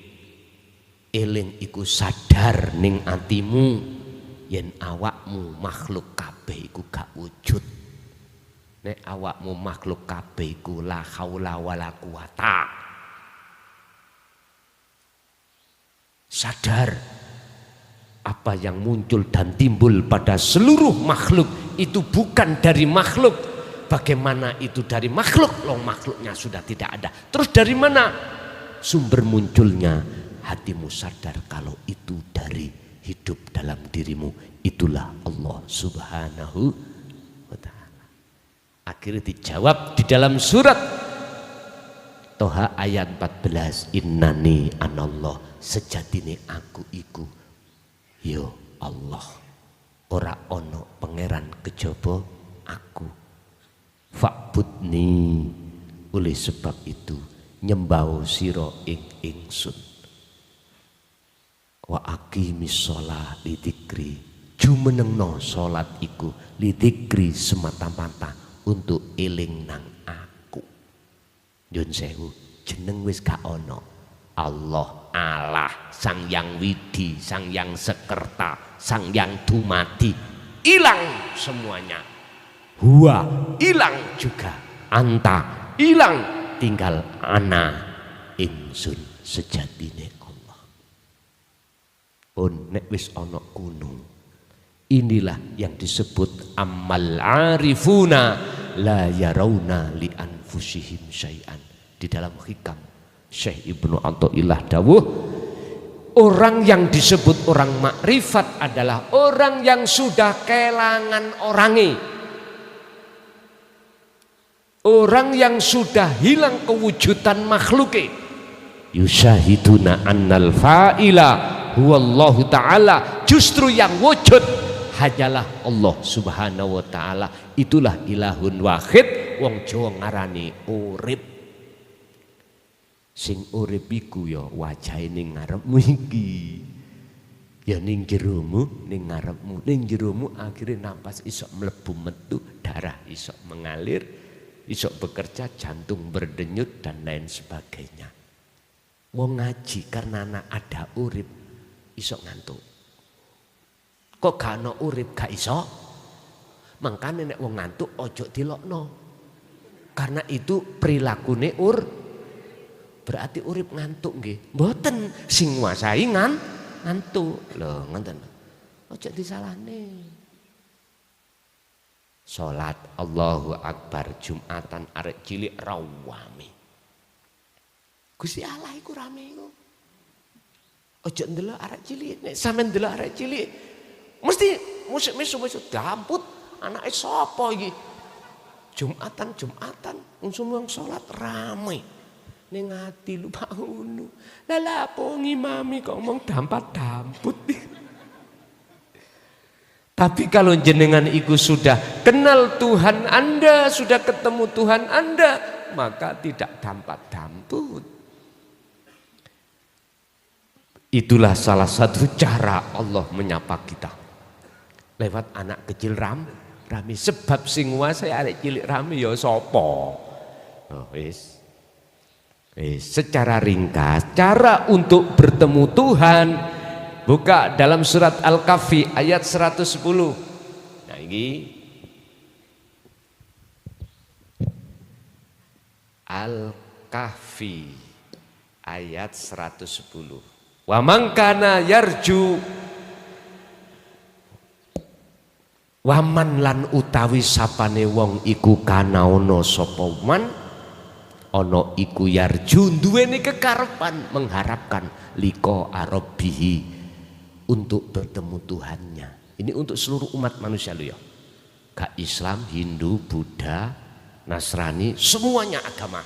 Eling iku sadar ning atimu yen awakmu makhluk kabeh iku gak wujud. Nek awakmu makhluk kabeh iku la haula wala quwata. Sadar apa yang muncul dan timbul pada seluruh makhluk itu bukan dari makhluk. Bagaimana itu dari makhluk? Loh, makhluknya sudah tidak ada. Terus dari mana sumber munculnya? Hatimu sadar kalau itu dari hidup dalam dirimu. Itulah Allah Subhanahu wa ta'ala. Akhirnya dijawab di dalam surat Toha ayat 14, innani anallah, sejatine aku iku yo Allah, ora ono pangeran kejaba aku. Fa'budni, oleh sebab itu nyembah sira ing ingsun. Wa aqimis shalah li dzikri, jumenengno salat iku li dzikri semata-mata untuk eling nang aku. Nyun sewu, jeneng wis gak ono. Allah, Sang Yang Widi, Sang Yang Sekerta, Sang Yang Dumadi, hilang semuanya. Huwa hilang juga, anta hilang, tinggal ana ingsun sejatine. Nek wis ono gunung, inilah yang disebut amal arifuna la yarawna li anfusihim syai'an. Di dalam hikam Syekh Ibnu Athaillah dawuh, Orang yang disebut orang makrifat adalah orang yang sudah kelangan orangi. Orang yang sudah hilang kewujudan makhluke. Yusyahiduna annal fa'ila huwallahu ta'ala. Justru yang wujud hanyalah Allah subhanahu wa ta'ala. Itulah ilahun wahid. Wong Jawa ngarani urip. Sing urip iku ya wajahe ning ngarepmu iki. Ya ning jeromu, ning ngarepmu, ning jeromu akhirnya napas iso mlebu metu, darah iso mengalir, iso bekerja, jantung berdenyut dan lain sebagainya. Wong ngaji karena ada urip iso ngantuk. Kok gak ana urip gak iso? Mangkane nek wong ngantuk ojo dilokno. Karena itu prilakune berarti urip ngantuk nggih. Mboten sing nguasai ngantuk. Lho ngoten. Ojo disalahne. Salat Allahu Akbar Jumatan arek cilik rawame. Gusti Allah iku rame iku. Ojo ndelok arek cilik, nek sampean ndelok arek cilik mesti musuh-musuh damput anake sapa iki? Jumatan unsum salat rame. Ning ati lupa ngono. Lah lapo ngimami kok ngomong dampat-damput. Tapi kalau jenengan itu sudah kenal Tuhan Anda, sudah ketemu Tuhan Anda, maka tidak dampat-damput. Itulah salah satu cara Allah menyapa kita. Lewat anak kecil rame. Sebab sing nguasai arek cilik rame ya sapa? Oh, wis. Secara ringkas cara untuk bertemu Tuhan buka dalam surat Al-Kahfi ayat 110. Nah ini Al-Kahfi ayat 110. Wa man kana yarju waman lan utawi sapane wong iku kana ana sapa man ono iku yarju duweni kekarepan mengharapkan liko arabihi untuk bertemu Tuhannya. Ini untuk seluruh umat manusia lo ya. Gak Islam, Hindu, Buddha, Nasrani, semuanya agama.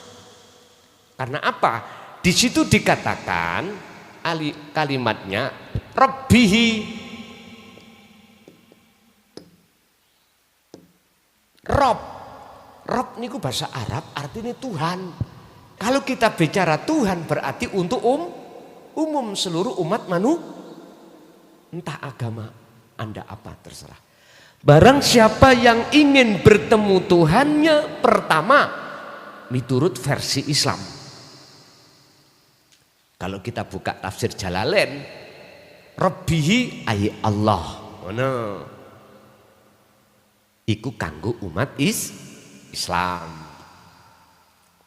Karena apa? Di situ dikatakan kalimatnya rabbihi. Rob niku bahasa Arab artinya Tuhan. Kalau kita bicara Tuhan berarti untuk umum seluruh umat entah agama Anda apa terserah. Barang siapa yang ingin bertemu Tuhannya pertama miturut versi Islam. Kalau kita buka tafsir Jalalain, Rabbihi ay Allah. Mana? Iku kanggo umat Islam,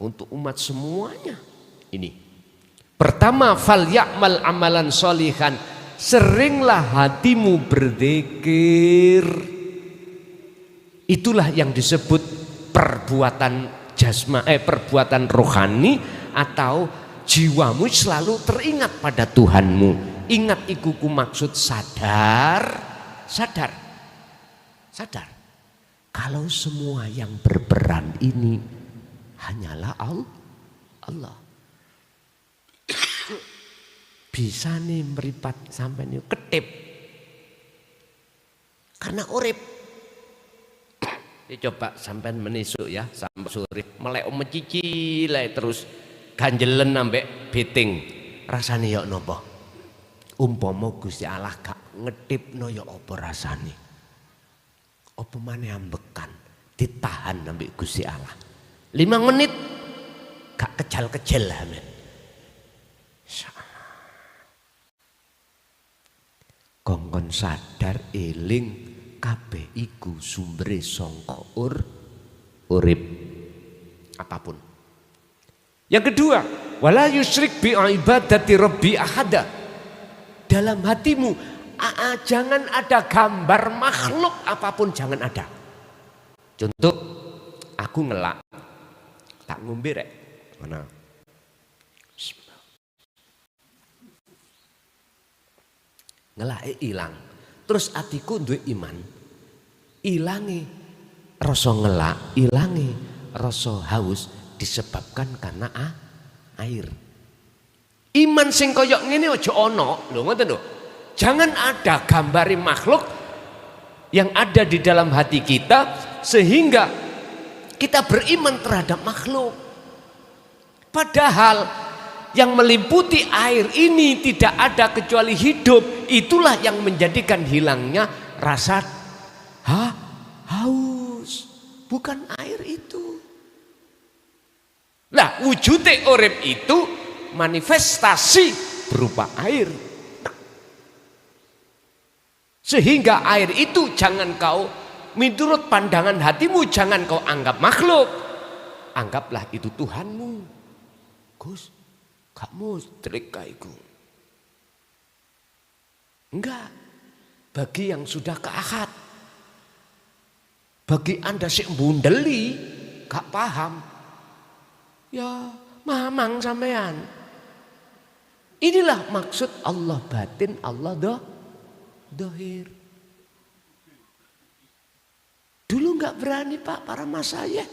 untuk umat semuanya. Ini pertama, fal ya'mal amalan sholihan, seringlah hatimu berzikir. Itulah yang disebut perbuatan perbuatan rohani atau jiwamu selalu teringat pada Tuhanmu. Ingat ikuku maksud sadar. Kalau semua yang berperan ini hanyalah Allah. Bisa nih meripat sampai nih ketip. Karena urip. Coba sampai menisuk ya sampai sore melek mecici lah terus ganjelen ambek beting. Rasane ya napa? Umpama Gusti Allah gak ngetipno ya apa rasane? Apa maneh ambekan ditahan ambek Gusti Allah 5 menit gak kejal-kejal lah men. Kongkon sadar eling kabeh iku sumbere sangka urip apapun. Yang kedua, wala yusyrik bi ibadati rabbi ahada. Dalam hatimu jangan ada gambar makhluk apapun, jangan ada. Contoh, aku ngelak, tak ngombe rek. Mana? ngelake ilang. Terus atiku duwe iman, ilangi rasa ngelak, ilangi rasa haus disebabkan karena air. Iman sing koyok ngene aja ana, lho ngoten lho. Jangan ada gambari makhluk yang ada di dalam hati kita sehingga kita beriman terhadap makhluk. Padahal yang meliputi air ini tidak ada kecuali hidup. Itulah yang menjadikan hilangnya rasa haus. Bukan air itu. Nah, wujudnya urip itu manifestasi berupa air. Sehingga air itu jangan kau, menurut pandangan hatimu, jangan kau anggap makhluk. Anggaplah itu Tuhanmu. Gus, kamu trik kaiku. Enggak. Bagi yang sudah keakad. Bagi Anda sing bundeli, gak paham. Ya, mamang sampean. Inilah maksud Allah batin, Allah dohir. Dulu nggak berani Pak, para masayih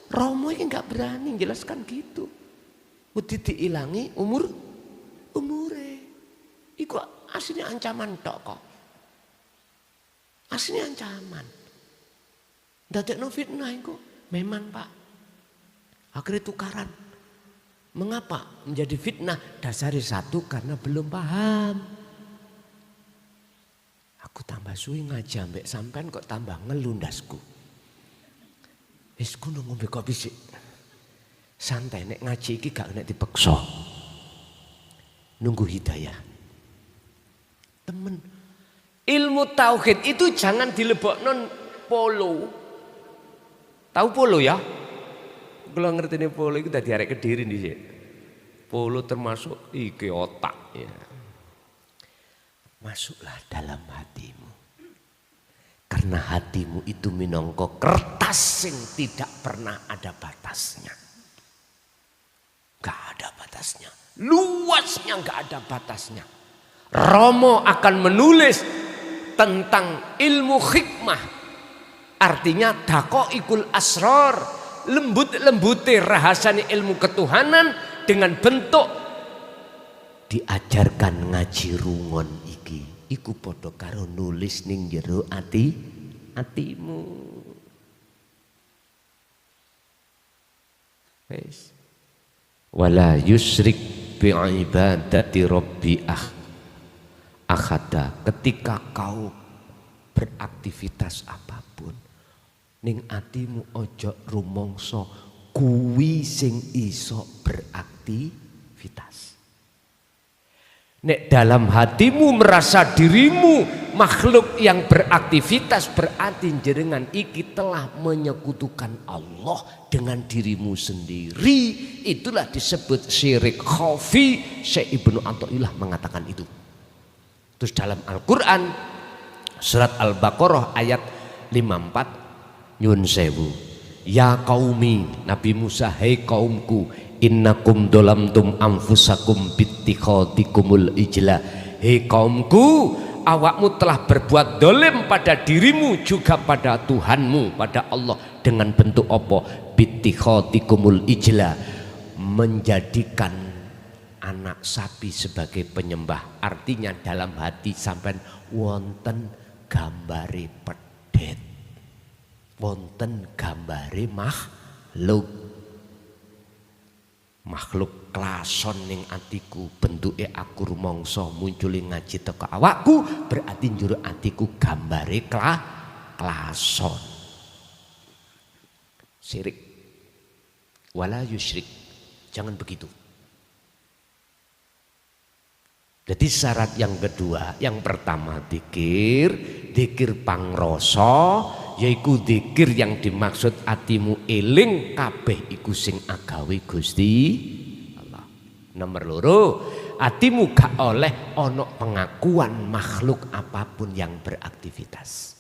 Romo ini nggak berani jelaskan gitu. Udah diilangi umure. Iku aslinya ancaman tok kok. Aslinya ancaman. Dadekno fitnah iku memang Pak. Akhirnya tukaran. Mengapa menjadi fitnah? Dasari satu karena belum paham. Aku tambah suwi ngaji ambek sampean kok tambah ngelundasku. Wis kudu ngombe kopi sik. Santai nek ngaji iki gak nek dipeksa. Nunggu hidayah. Temen, ilmu tauhid itu jangan dilebokno polo. Tahu polo ya? Kalau ngerti nih polo itu tadi arek Kediri nih. Polo termasuk iki otak ya. Masuklah dalam hatimu. Karena hatimu itu minangka kertas yang tidak pernah ada batasnya. Gak ada batasnya. Luasnya gak ada batasnya. Romo akan menulis tentang ilmu hikmah. Artinya daqaiqul asrar. Lembut-lembute rahasiane ilmu ketuhanan dengan bentuk diajarkan ngaji rungon iki. Iku padha karo nulis ning jero atimu. Wes. Wala yusrik bi ibadati rabbi akhada. Ketika kau beraktivitas apapun ning atimu ojo rumangsa kuwi sing iso beraktivitas. Nek dalam hatimu merasa dirimu makhluk yang beraktivitas, berarti jenengan iki telah menyekutukan Allah dengan dirimu sendiri. Itulah disebut syirik khafi. Syekh Ibnu Athaillah mengatakan itu. Terus dalam Al-Quran surat Al-Baqarah ayat 54, nyun sewu, ya qaumi, Nabi Musa, hai kaumku, innakum dolamtum anfusakum bittikhadikumul ijla. Hei kaumku, awakmu telah berbuat dolim pada dirimu juga pada Tuhanmu, pada Allah. Dengan bentuk apa? Bittikhadikumul ijla, menjadikan anak sapi sebagai penyembah. Artinya dalam hati sampean wonten gambare pedet, wonten gambare makhluk klason ning atiku, bentuke aku rumangsa munculi ngaji teko awakku, berarti njero atiku gambare klason. Syirik. Wala yusyrik. Jangan begitu. Jadi syarat yang kedua, yang pertama dikir pangrasa, yaiku dikir yang dimaksud atimu eling kabeh iku sing agawe Gusti Allah. Nomor loro, atimu gak oleh ono pengakuan makhluk apapun yang beraktivitas.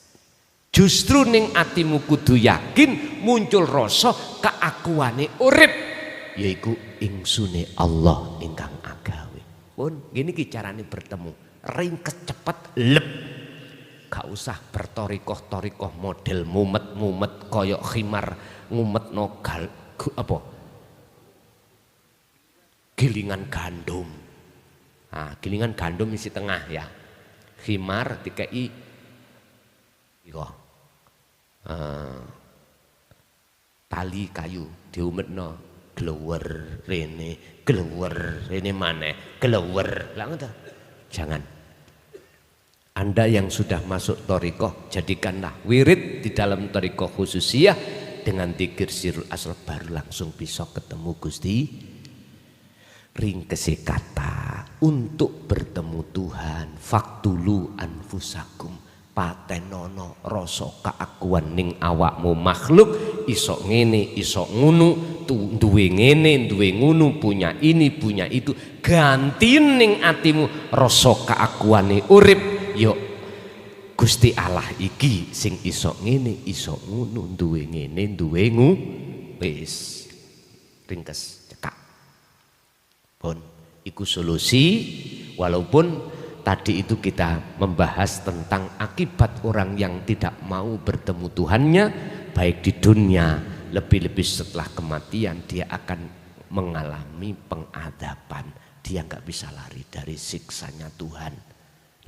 Justru ning atimu kudu yakin muncul rasa keakuane urip, yaiku ingsune Allah ingkang agawe. Pun gini ki carane bertemu ringkes cepet lep. Gak usah bertorikoh-torikoh model mumet-mumet koyok khimar ngumet nogal apa gilingan gandum. Nah, gilingan gandum isi tengah ya. Khimar dikei tali kayu diumetno glewer rene maneh glewer. Lah ngono. Jangan. Anda yang sudah masuk thariqah, jadikanlah wirid di dalam thariqah khususiyah dengan dzikir sirrul asrar, baru langsung bisa ketemu Gusti. Ringkese kata untuk bertemu Tuhan, faktulu anfusakum, patenono rasa keakuan ning awakmu makhluk, iso ngene iso ngunu, duwe ngene duwe ngunu, punya ini punya itu, ganti ning atimu rasa keakuane urip. Yo Gusti Allah iki sing iso ngene iso ngunu, duwe ngene duwe ngu, wis ringkes cekak pun iku solusi. Walaupun tadi itu kita membahas tentang akibat orang yang tidak mau bertemu Tuhannya baik di dunia, lebih-lebih setelah kematian dia akan mengalami pengadaban, dia nggak bisa lari dari siksanya Tuhan.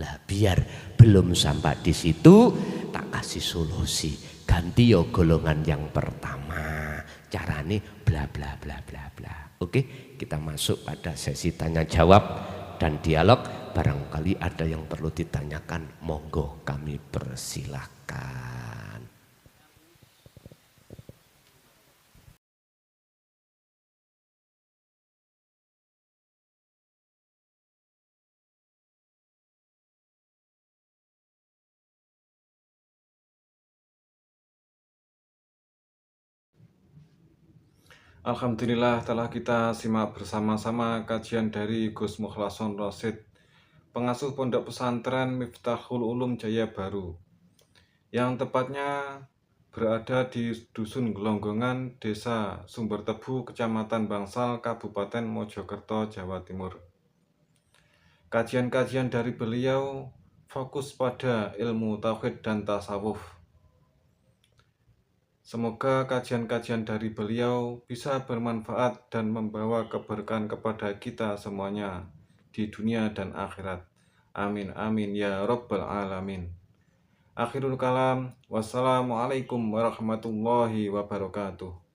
Lah biar belum sampai di situ tak kasih solusi, ganti yo golongan yang pertama, carane bla bla bla bla bla. Oke, kita masuk pada sesi tanya jawab dan dialog. Barangkali ada yang perlu ditanyakan, monggo kami persilahkan. Alhamdulillah telah kita simak bersama-sama kajian dari Gus Mukhlason Rosid, pengasuh Pondok Pesantren Miftahul Ulum Jaya Baru, yang tepatnya berada di Dusun Gelonggongan, Desa Sumbertebu, Kecamatan Bangsal, Kabupaten Mojokerto, Jawa Timur. Kajian-kajian dari beliau fokus pada ilmu tauhid dan tasawuf. Semoga kajian-kajian dari beliau bisa bermanfaat dan membawa keberkahan kepada kita semuanya di dunia dan akhirat. Amin amin ya rabbal alamin. Akhirul kalam, wassalamualaikum warahmatullahi wabarakatuh.